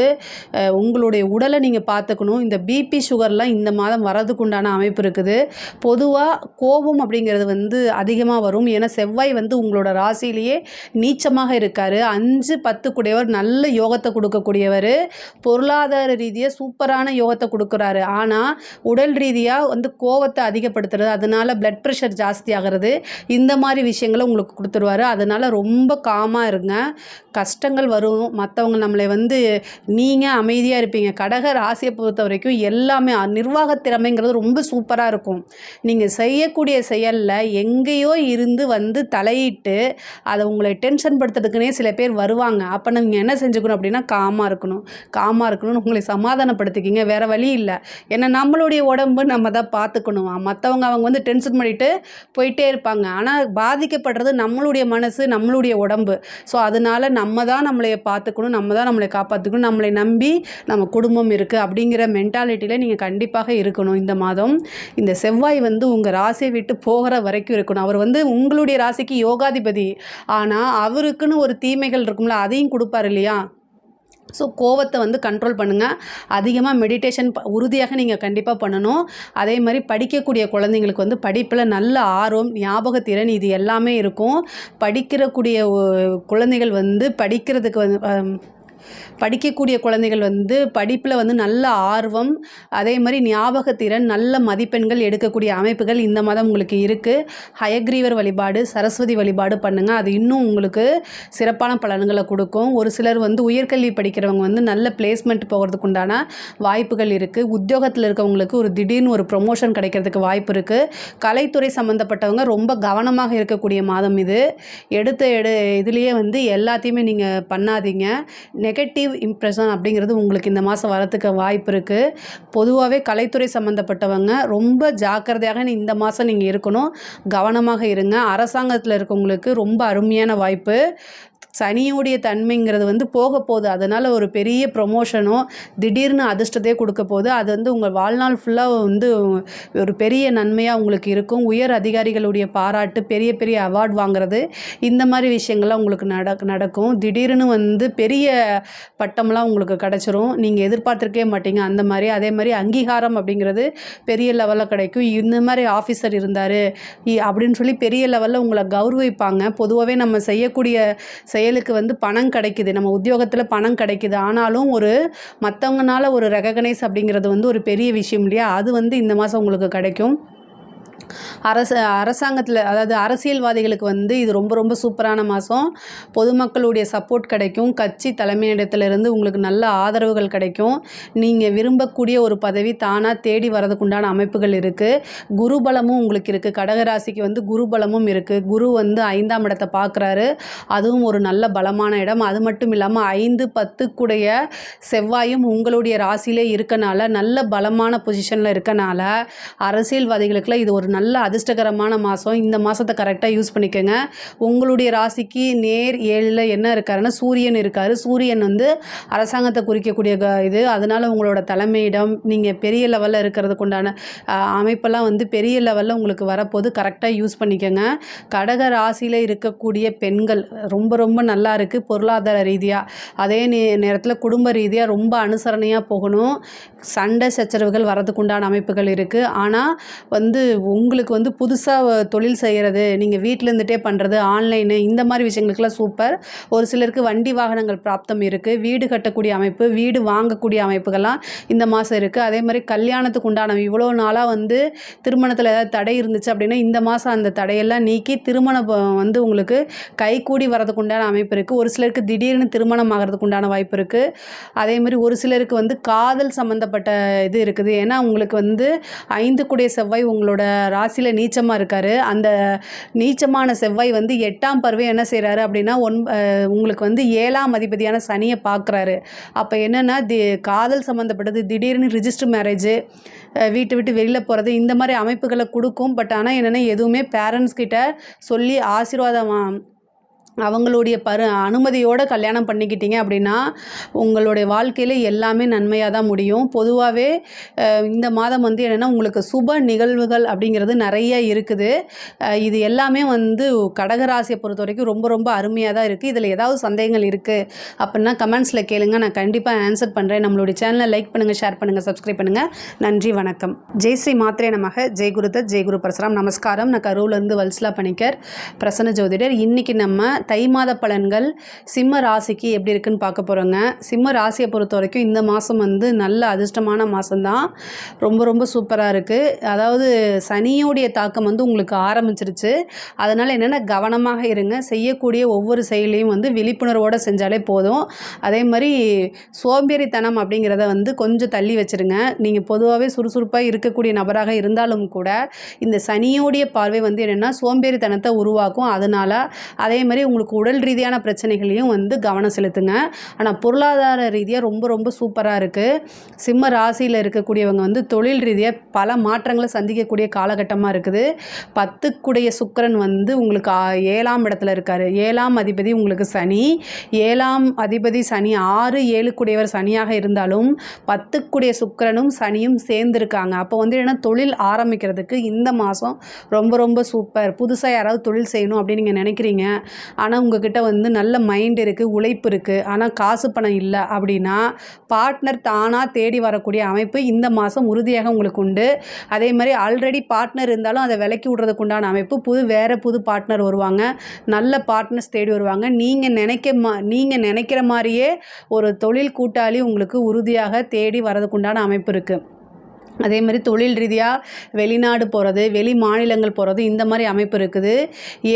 உங்களுடைய உடலை நீங்கள் பார்த்துக்கணும். இந்த பிபி சுகர்லாம் இந்த மாதம் வரதுக்கு உண்டான அமைப்பு இருக்குது. பொதுவாக கோபம் அப்படிங்கிறது வந்து அதிகமாக வரும். ஏன்னா செவ்வாய் வந்து உங்களோட ராசியிலேயே நீச்சமாக இருக்கார். 5 10 கூடையவர் நல்ல யோகத்தை கொடுக்கக்கூடியவர். பொருளாதார ரீதியாக சூப்பரான யோகத்தை கொடுக்குறாரு. ஆனால் உடல் ரீதியாக வந்து கோவத்தை அதிகப்படுத்துறது, அதனால் பிளட் ப்ரெஷர் ஜாஸ்தி ஆகிறது, இந்த மாதிரி விஷயங்களை உங்களுக்கு கொடுத்துருவார். அதனால் ரொம்ப காமாக இருங்க. கஷ்டங்கள் வரும். மற்றவங்க நம்மளை வந்து நீங்கள் அமைதியாக இருப்பீங்க. கடக ராசியை பொறுத்த வரைக்கும் எல்லாமே நிர்வாக திறமைங்கிறது ரொம்ப சூப்பராக இருக்கும். நீங்கள் செய்யக்கூடிய செயலில் எங்கேயோ இருந்து வந்து தலையிட்டு அதை உங்களை டென்ஷன் படுத்துறதுக்குனே சில பேர் வருவாங்க. அப்போ நீங்கள் என்ன செஞ்சுக்கணும் அப்படின்னா, காமாக இருக்கணும்னு உங்களை சமாதானப்படுத்திக்கிங்க. வேறு வழி இல்லை. ஏன்னா நம்மளுடைய உடம்பு நம்ம தான் பார்த்துக்கணும். மற்றவங்க அவங்க வந்து டென்ஷன் பண்ணிவிட்டு போயிட்டே இருப்பாங்க. ஆனால் பாதிக்கப்படுறது நம்மளுடைய மனசு, நம்மளுடைய உடம்பு. ஸோ அதனால் நம்ம தான் நம்மளைய பார்த்துக்கணும், நம்ம தான் நம்மளை காப்பாற்றிக்கணும். நம்மளை நம்பி நம்ம குடும்பம் இருக்குது அப்படிங்கிற மென்டாலிட்டியில் நீங்கள் கண்டிப்பாக இருக்கணும். இந்த மாதம் இந்த செவ்வாய் வந்து உங்கள் ராசியை விட்டு போகிற வரைக்கும் இருக்கணும். அவர் வந்து உங்களுடைய ராசிக்கு யோகாதிபதி. ஆனால் அவருக்குன்னு ஒரு தீமைகள் இருக்கும்ல, அதையும் கொடுப்பார் இல்லையா. ஸோ கோவத்தை வந்து கண்ட்ரோல் பண்ணுங்கள். அதிகமாக மெடிடேஷன் உறுதியாக நீங்கள் கண்டிப்பாக பண்ணணும். அதே மாதிரி படிக்கக்கூடிய குழந்தைங்களுக்கு வந்து படிப்பில் நல்ல ஆர்வம், ஞாபகத்திறன் இது எல்லாமே இருக்கும். படிக்கிறக்கூடிய குழந்தைகள் வந்து படிக்கக்கூடிய குழந்தைகள் வந்து படிப்பில் வந்து நல்ல ஆர்வம், அதே மாதிரி ஞாபகத்திறன், நல்ல மதிப்பெண்கள் எடுக்கக்கூடிய அமைப்புகள் இந்த மாதம் உங்களுக்கு இருக்குது. ஹயக்ரீவர் வழிபாடு, சரஸ்வதி வழிபாடு பண்ணுங்கள். அது இன்னும் உங்களுக்கு சிறப்பான பலன்களை கொடுக்கும். ஒரு சிலர் வந்து உயர்கல்வி படிக்கிறவங்க வந்து நல்ல பிளேஸ்மெண்ட் போகிறதுக்கு உண்டான வாய்ப்புகள் இருக்குது. உத்தியோகத்தில் இருக்கவங்களுக்கு ஒரு திடீர்னு ஒரு ப்ரொமோஷன் கிடைக்கிறதுக்கு வாய்ப்பு இருக்குது. கலைத்துறை சம்மந்தப்பட்டவங்க ரொம்ப கவனமாக இருக்கக்கூடிய மாதம் இது. இதுலேயே வந்து எல்லாத்தையுமே நீங்கள் பண்ணாதீங்க. நெகட்டிவ் இம்ப்ரெஷன் அப்படிங்கிறது உங்களுக்கு இந்த மாதம் வரத்துக்கு வாய்ப்பு இருக்குது. பொதுவாகவே கலைத்துறை சம்மந்தப்பட்டவங்க ரொம்ப ஜாக்கிரதையாக இந்த மாதம் நீங்கள் இருக்கணும். கவனமாக இருங்க. அரசாங்கத்தில் இருக்கவங்களுக்கு ரொம்ப அருமையான வாய்ப்பு. சனியுடைய தன்மைங்கிறது வந்து போக போகுது. அதனால் ஒரு பெரிய ப்ரொமோஷனோ திடீர்னு அதிர்ஷ்டத்தையே கொடுக்க போகுது. அது வந்து உங்கள் வாழ்நாள் ஃபுல்லாக வந்து ஒரு பெரிய நன்மையாக உங்களுக்கு இருக்கும். உயர் அதிகாரிகளுடைய பாராட்டு, பெரிய பெரிய அவார்ட் வாங்குறது, இந்த மாதிரி விஷயங்கள்லாம் உங்களுக்கு நடக்கும். திடீர்னு வந்து பெரிய பட்டம்லாம் உங்களுக்கு கிடச்சிரும். நீங்கள் எதிர்பார்த்துருக்கே மாட்டீங்க அந்த மாதிரி. அதே மாதிரி அங்கீகாரம் அப்படிங்கிறது பெரிய லெவலில் கிடைக்கும். இந்த மாதிரி ஆஃபீஸர் இருந்தார் அப்படின்னு சொல்லி பெரிய லெவலில் உங்களை கௌரவிப்பாங்க. பொதுவாகவே நம்ம செய்யக்கூடிய செயலுக்கு வந்து பணம் கிடைக்குது, நம்ம உத்தியோகத்தில் பணம் கிடைக்குது. ஆனாலும் ஒரு மற்றவங்கனால ஒரு ரெகக்னைஸ் அப்படிங்கிறது வந்து ஒரு பெரிய விஷயம் இல்லையா? அது வந்து இந்த மாதம் உங்களுக்கு கிடைக்கும். அரசாங்கத்தில் அதாவது அரசியல்வாதிகளுக்கு வந்து இது ரொம்ப ரொம்ப சூப்பரான மாதம். பொதுமக்களுடைய சப்போர்ட் கிடைக்கும். கட்சி தலைமையிடத்திலிருந்து உங்களுக்கு நல்ல ஆதரவுகள் கிடைக்கும். நீங்கள் விரும்பக்கூடிய ஒரு பதவி தானாக தேடி வரதுக்குண்டான அமைப்புகள் இருக்குது. குருபலமும் உங்களுக்கு இருக்குது. கடகராசிக்கு வந்து குருபலமும் இருக்குது. குரு வந்து 5ஆம் இடத்தை பார்க்குறாரு. அதுவும் ஒரு நல்ல பலமான இடம். அது மட்டும் இல்லாமல் 5, 10 செவ்வாயும் உங்களுடைய ராசியிலே இருக்கனால, நல்ல பலமான பொசிஷனில் இருக்கனால அரசியல்வாதிகளுக்குலாம் இது ஒரு நல்ல அதிர்ஷ்டகரமான மாதம். இந்த மாதத்தை கரெக்டாக யூஸ் பண்ணிக்கோங்க. உங்களுடைய ராசிக்கு நேர் 7ல் என்ன இருக்காருன்னா சூரியன் இருக்கார். சூரியன் வந்து அரசாங்கத்தை குறிக்கக்கூடிய இது. அதனால் உங்களோட தலைமையிடம் நீங்கள் பெரிய லெவலில் இருக்கிறதுக்கு உண்டான அமைப்பெல்லாம் வந்து பெரிய லெவலில் உங்களுக்கு வரப்போது. கரெக்டாக யூஸ் பண்ணிக்கோங்க. கடக ராசியில் இருக்கக்கூடிய பெண்கள் ரொம்ப ரொம்ப நல்லா இருக்குது பொருளாதார ரீதியாக. அதே நேரத்தில் குடும்ப ரீதியாக ரொம்ப அனுசரணையாக போகணும். சண்டை சச்சரவுகள் வரதுக்கு உண்டான அமைப்புகள் இருக்குது. ஆனால் வந்து உங்களுக்கு வந்து புதுசாக தொழில் செய்கிறது, நீங்கள் வீட்டில் இருந்துகிட்டே பண்ணுறது, ஆன்லைனு, இந்த மாதிரி விஷயங்களுக்கெல்லாம் சூப்பர். ஒரு சிலருக்கு வண்டி வாகனங்கள் பிராப்தம் இருக்குது. வீடு கட்டக்கூடிய அமைப்பு, வீடு வாங்கக்கூடிய அமைப்புகள்லாம் இந்த மாதம் இருக்குது. அதே மாதிரி கல்யாணத்துக்கு உண்டான இவ்வளோ நாளாக வந்து திருமணத்தில் ஏதாவது தடை இருந்துச்சு அப்படின்னா இந்த மாதம் அந்த தடையெல்லாம் நீக்கி திருமணம் வந்து உங்களுக்கு கைகூடி வரதுக்கு உண்டான அமைப்பு இருக்குது. ஒரு சிலருக்கு திடீர்னு திருமணம் ஆகிறதுக்கு உண்டான வாய்ப்பு இருக்குது. அதே மாதிரி ஒரு சிலருக்கு வந்து காதல் சம்மந்தப்பட்ட இது இருக்குது. ஏன்னா உங்களுக்கு வந்து 5 செவ்வாய் உங்களோட ராசியில் நீச்சமாக இருக்கார். அந்த நீச்சமான செவ்வாய் வந்து 8ஆம் பார்வை என்ன செய்கிறாரு அப்படின்னா உங்களுக்கு வந்து 7ஆம் அதிபதியான சனியை பார்க்குறாரு. அப்போ என்னென்னா காதல் சம்மந்தப்பட்டது, திடீர்னு ரிஜிஸ்டர் மேரேஜு, வீட்டை விட்டு வெளியில் போகிறது, இந்த மாதிரி அமைப்புகளை கொடுக்கும். பட் ஆனால் என்னென்னா எதுவுமே பேரண்ட்ஸ் கிட்ட சொல்லி ஆசீர்வாதம் அவங்களுடைய அனுமதியோடு கல்யாணம் பண்ணிக்கிட்டீங்க அப்படின்னா உங்களுடைய வாழ்க்கையில் எல்லாமே நன்மையாக தான் முடியும். பொதுவாகவே இந்த மாதம் வந்து என்னென்னா உங்களுக்கு சுப நிகழ்வுகள் அப்படிங்கிறது நிறைய இருக்குது. இது எல்லாமே வந்து கடகராசியை பொறுத்த வரைக்கும் ரொம்ப ரொம்ப அருமையாக தான் இருக்குது. இதில் ஏதாவது சந்தேகங்கள் இருக்குது அப்படின்னா கமெண்ட்ஸில் கேளுங்க, நான் கண்டிப்பாக ஆன்சர் பண்ணுறேன். நம்மளுடைய சேனலை லைக் பண்ணுங்கள், ஷேர் பண்ணுங்கள், சப்ஸ்கிரைப் பண்ணுங்கள். நன்றி, வணக்கம். ஜெய் ஸ்ரீ மாத்ரே நமக. ஜெய் குருதத், ஜெய் குரு பரசுராம். நமஸ்காரம். நான் கரூர்லேருந்து வல்சலா பணிக்கர், பிரசன்ன ஜோதிடர். இன்றைக்கி நம்ம தை மாத பலன்கள் சிம்ம ராசிக்கு எப்படி இருக்குன்னு பார்க்க போகிறோங்க. சிம்ம ராசியை பொறுத்த வரைக்கும் இந்த மாதம் வந்து நல்ல அதிர்ஷ்டமான மாதம்தான். ரொம்ப ரொம்ப சூப்பராக இருக்குது. அதாவது சனியோடைய தாக்கம் வந்து உங்களுக்கு ஆரம்பிச்சிருச்சு. அதனால் என்னென்ன கவனமாக இருங்க. செய்யக்கூடிய ஒவ்வொரு செயலையும் வந்து விழிப்புணர்வோடு செஞ்சாலே போதும். அதே மாதிரி சோம்பேறித்தனம் அப்படிங்கிறத வந்து கொஞ்சம் தள்ளி வச்சுருங்க. நீங்கள் பொதுவாகவே சுறுசுறுப்பாக இருக்கக்கூடிய நபராக இருந்தாலும் கூட இந்த சனியோடைய பார்வை வந்து என்னென்னா சோம்பேறித்தனத்தை உருவாக்கும். அதனால் அதே மாதிரி உங்களுக்கு உடல் ரீதியான பிரச்சனைகளையும் வந்து கவனம் செலுத்துங்க. ஆனால் பொருளாதார ரீதியாக ரொம்ப ரொம்ப சூப்பராக இருக்குது. சிம்ம ராசியில் இருக்கக்கூடியவங்க வந்து தொழில் ரீதியாக பல மாற்றங்களை சந்திக்கக்கூடிய காலகட்டமாக இருக்குது. 10 சுக்கிரன் வந்து உங்களுக்கு 7ஆம் இடத்துல இருக்கார். 7ஆம் அதிபதி உங்களுக்கு சனி. 7ஆம் அதிபதி சனி 6, 7 சனியாக இருந்தாலும் 10 சுக்கிரனும் சனியும் சேர்ந்துருக்காங்க. அப்போ வந்து என்ன தொழில் ஆரம்பிக்கிறதுக்கு இந்த மாதம் ரொம்ப ரொம்ப சூப்பர். புதுசாக யாராவது தொழில் செய்யணும் அப்படின்னு நீங்கள் நினைக்கிறீங்க, ஆனால் உங்ககிட்ட வந்து நல்ல மைண்ட் இருக்குது, உழைப்பு இருக்குது, ஆனால் காசு பணம் இல்லை அப்படின்னா பார்ட்னர் தானாக தேடி வரக்கூடிய அமைப்பு இந்த மாதம் உறுதியாக உங்களுக்கு உண்டு. அதே மாதிரி ஆல்ரெடி பார்ட்னர் இருந்தாலும் அதை விலக்கி விடுறதுக்கு உண்டான அமைப்பு, புது பார்ட்னர் வருவாங்க, நல்ல பார்ட்னர்ஸ் தேடி வருவாங்க. நீங்கள் நினைக்கிற மாதிரியே ஒரு தொழில் கூட்டாளி உங்களுக்கு உறுதியாக தேடி வரதுக்குண்டான அமைப்பு இருக்குது. அதே மாதிரி தொழில் ரீதியாக வெளிநாடு போகிறது, வெளி மாநிலங்கள் போகிறது, இந்த மாதிரி அமைப்பு இருக்குது.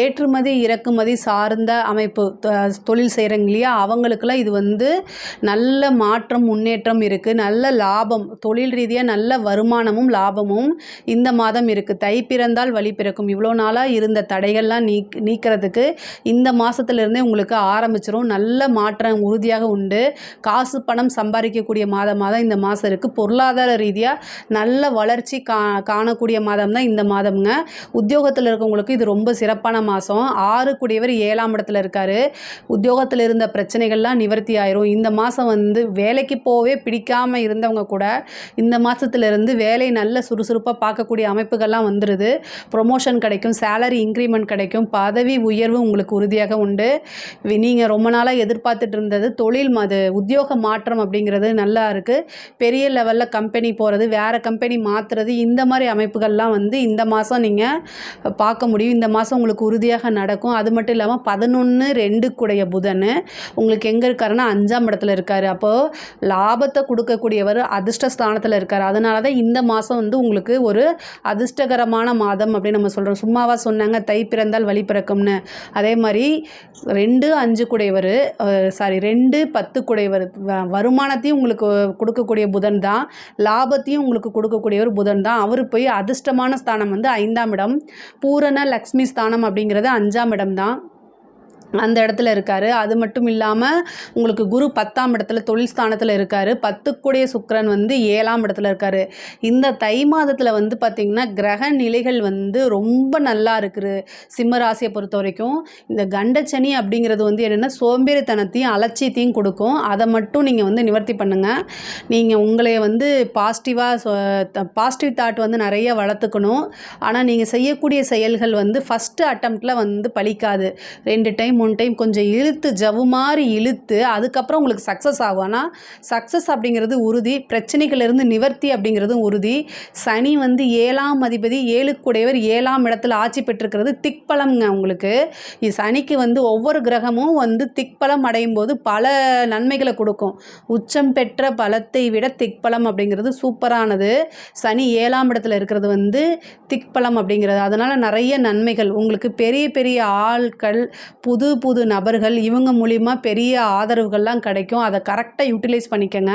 ஏற்றுமதி இறக்குமதி சார்ந்த அமைப்பு தொழில் செய்கிறவங்க இல்லையா, அவங்களுக்கெல்லாம் இது வந்து நல்ல மாற்றம் முன்னேற்றம் இருக்குது. நல்ல லாபம், தொழில் ரீதியாக நல்ல வருமானமும் லாபமும் இந்த மாதம் இருக்குது. தை பிறந்தால் வழி பிறக்கும். இவ்வளோ நாளாக இருந்த தடைகள்லாம் நீக்கிறதுக்கு இந்த மாதத்துலேருந்தே உங்களுக்கு ஆரம்பிச்சிடும். நல்ல மாற்றம் உறுதியாக உண்டு. காசு பணம் சம்பாதிக்கக்கூடிய மாதமாக இந்த மாதம் இருக்குது. பொருளாதார ரீதியாக நல்ல வளர்ச்சி காணக்கூடிய மாதம் தான் இந்த மாதம்ங்க. உத்தியோகத்தில் இருக்கவங்களுக்கு இது ரொம்ப சிறப்பான மாதம். 6 கூடியவர் 7ஆம் இடத்துல இருக்கார். உத்தியோகத்தில் இருந்த பிரச்சனைகள்லாம் நிவர்த்தி ஆயிரும். இந்த மாதம் வந்து வேலைக்கு போவே பிடிக்காமல் இருந்தவங்க கூட இந்த மாதத்துலேருந்து வேலை நல்ல சுறுசுறுப்பாக பார்க்கக்கூடிய அமைப்புகள்லாம் வந்துடுது. ப்ரொமோஷன் கிடைக்கும், சேலரி இன்க்ரிமெண்ட் கிடைக்கும், பதவி உயர்வு உங்களுக்கு உறுதியாக உண்டு. நீங்கள் ரொம்ப நாளாக எதிர்பார்த்துட்டு இருந்தது தொழில் உத்தியோக மாற்றம் அப்படிங்கிறது நல்லா இருக்குது. பெரிய லெவலில் கம்பெனி போகிறது, வேறு கம்பெனி மாற்றுறது, இந்த மாதிரி அமைப்புகள்லாம் வந்து இந்த மாதம் நீங்கள் பார்க்க முடியும். இந்த மாதம் உங்களுக்கு உறுதியாக நடக்கும். அது மட்டும் இல்லாமல் 11-2 கூடைய புதன் உங்களுக்கு எங்கே இருக்காருன்னா 5ஆம் இடத்துல இருக்கார். அப்போது லாபத்தை கொடுக்கக்கூடியவர் அதிர்ஷ்டஸ்தானத்தில் இருக்கார். அதனால தான் இந்த மாதம் வந்து உங்களுக்கு ஒரு அதிர்ஷ்டகரமான மாதம் அப்படின்னு நம்ம சொல்கிறோம். சும்மாவா சொன்னாங்க தை பிறந்தால் வழி பிறக்கும்னு? அதே மாதிரி 2-5 கூடையவர் 2-10 கூடையவர் வருமானத்தையும் உங்களுக்கு கொடுக்கக்கூடிய புதன் தான், லாபத்தையும் உங்களுக்கு கொடுக்கக்கூடியவர் புதன் தான். அவர் போய் அதிர்ஷ்டமான ஸ்தானம் வந்து 5ஆம் இடம், பூரண லக்ஷ்மி ஸ்தானம் அப்படிங்கிறது 5ஆம் இடம் தான், அந்த இடத்துல இருக்கார். அது மட்டும் இல்லாமல் உங்களுக்கு குரு 10ஆம் இடத்துல தொழில் ஸ்தானத்தில் இருக்கார். 10 கூடிய சுக்கிரன் வந்து 7ஆம் இடத்துல இருக்கார். இந்த தை மாதத்தில் வந்து பார்த்திங்கன்னா கிரக நிலைகள் வந்து ரொம்ப நல்லா இருக்குது. சிம்ம ராசியை பொறுத்த வரைக்கும் இந்த கண்டச்சனி அப்படிங்கிறது வந்து என்னென்னா சோம்பேறித்தனத்தையும் அலட்சியத்தையும் கொடுக்கும். அதை மட்டும் நீங்கள் வந்து நிவர்த்தி பண்ணுங்கள். நீங்கள் உங்களை வந்து பாசிட்டிவ் தாட் வந்து நிறைய வளர்த்துக்கணும். ஆனால் நீங்கள் செய்யக்கூடிய செயல்கள் வந்து ஃபஸ்ட்டு அட்டம்ப்டில் வந்து பலிக்காது. 2 டைம் 3 டைம் கொஞ்சம் ஜவ்வு மாதிரி இழுத்து அதுக்கப்புறம் உங்களுக்கு சக்ஸஸ் ஆகும். ஆனால் சக்ஸஸ் அப்படிங்கிறது உறுதி, பிரச்சனைகளிலிருந்து நிவர்த்தி அப்படிங்கிறதும் உறுதி. சனி வந்து 7ஆம் அதிபதி, 7 கூடையவர் 7ஆம் இடத்துல ஆட்சி பெற்றிருக்கிறது திக்பலம்ங்க. உங்களுக்கு சனிக்கு வந்து ஒவ்வொரு கிரகமும் வந்து திக்பலம் அடையும் போது பல நன்மைகளை கொடுக்கும். உச்சம் பெற்ற பலத்தை விட திக்பலம் அப்படிங்கிறது சூப்பரானது. சனி 7ஆம் இடத்துல இருக்கிறது வந்து திக்பலம் அப்படிங்கிறது. அதனால் நிறைய நன்மைகள் உங்களுக்கு, பெரிய பெரிய ஆட்கள், புது நபர்கள், இவங்க மூலிமா பெரிய ஆதரவுகள்லாம் கிடைக்கும். அதை கரெக்டாக யூட்டிலைஸ் பண்ணிக்கோங்க.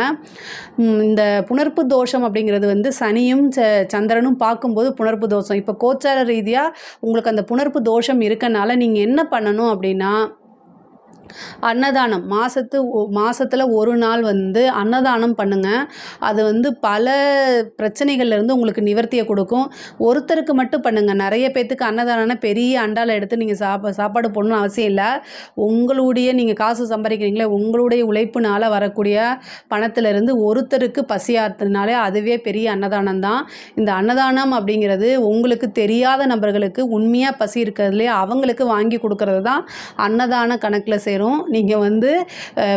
இந்த புணர்ப்பு தோஷம் அப்படிங்கிறது வந்து சனியும் சந்திரனும் பார்க்கும்போது புணர்ப்பு தோஷம். இப்போ கோச்சார ரீதியாக உங்களுக்கு அந்த புணர்ப்பு தோஷம் இருக்கனால நீங்கள் என்ன பண்ணணும் அப்படின்னா, அன்னதானம் மாதத்தில் ஒரு நாள் வந்து அன்னதானம் பண்ணுங்கள். அது வந்து பல பிரச்சனைகள்லேருந்து உங்களுக்கு நிவர்த்தியை கொடுக்கும். ஒருத்தருக்கு மட்டும் பண்ணுங்கள். நிறைய பேர்த்துக்கு அன்னதானம்னா பெரிய அண்டாவில் எடுத்து நீங்கள் சாப்பாடு போடணும்னு அவசியம் இல்லை. உங்களுடைய நீங்கள் காசு சம்பாதிக்கிறீங்களே, உங்களுடைய உழைப்புனால் வரக்கூடிய பணத்திலிருந்து ஒருத்தருக்கு பசியாற்றுனாலே அதுவே பெரிய அன்னதானம் தான். இந்த அன்னதானம் அப்படிங்கிறது உங்களுக்கு தெரியாத நபர்களுக்கு உண்மையாக பசி இருக்கிறதுலே அவங்களுக்கு வாங்கி கொடுக்கறது தான் அன்னதான கணக்கில் சேரும். நீங்கள் வந்து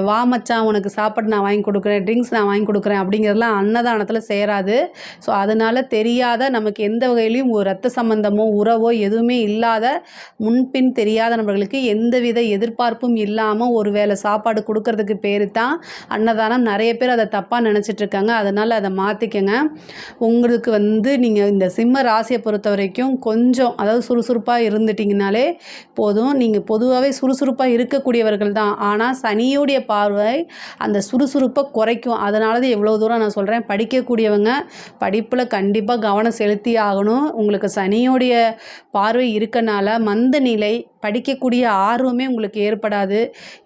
வா மச்சான் உனக்கு சாப்பாடு நான் வாங்கி கொடுக்குறேன், ட்ரிங்க்ஸ் நான் வாங்கி கொடுக்குறேன் அப்படிங்கிறதுலாம் அன்னதானத்தில் சேராது. ஸோ அதனால் தெரியாத, நமக்கு எந்த வகையிலையும் ஒரு ரத்த சம்பந்தமோ உறவோ எதுவுமே இல்லாத, முன்பின் தெரியாத நபர்களுக்கு எந்தவித எதிர்பார்ப்பும் இல்லாமல் ஒரு வேளை சாப்பாடு கொடுக்கறதுக்கு பேர் தான் அன்னதானம். நிறைய பேர் அதை தப்பாக நினச்சிட்ருக்காங்க. அதனால் அதை மாற்றிக்கங்க. உங்களுக்கு வந்து நீங்கள் இந்த சிம்ம ராசியை பொறுத்த வரைக்கும் கொஞ்சம், அதாவது சுறுசுறுப்பாக இருந்துட்டிங்கனாலே போதும். நீங்கள் பொதுவாகவே சுறுசுறுப்பாக இருக்கக்கூடியவர்கள் தான். ஆனால் சனியோடைய பார்வை அந்த சுறுசுறுப்பை குறைக்கும். அதனால தான் எவ்வளோ தூரம் நான் சொல்கிறேன். படிக்கக்கூடியவங்க படிப்பில் கண்டிப்பாக கவனம் செலுத்தி ஆகணும். உங்களுக்கு சனியோடைய பார்வை இருக்கனால மந்த நிலை, படிக்கக்கூடிய ஆர்வமே உங்களுக்கு ஏற்படாது.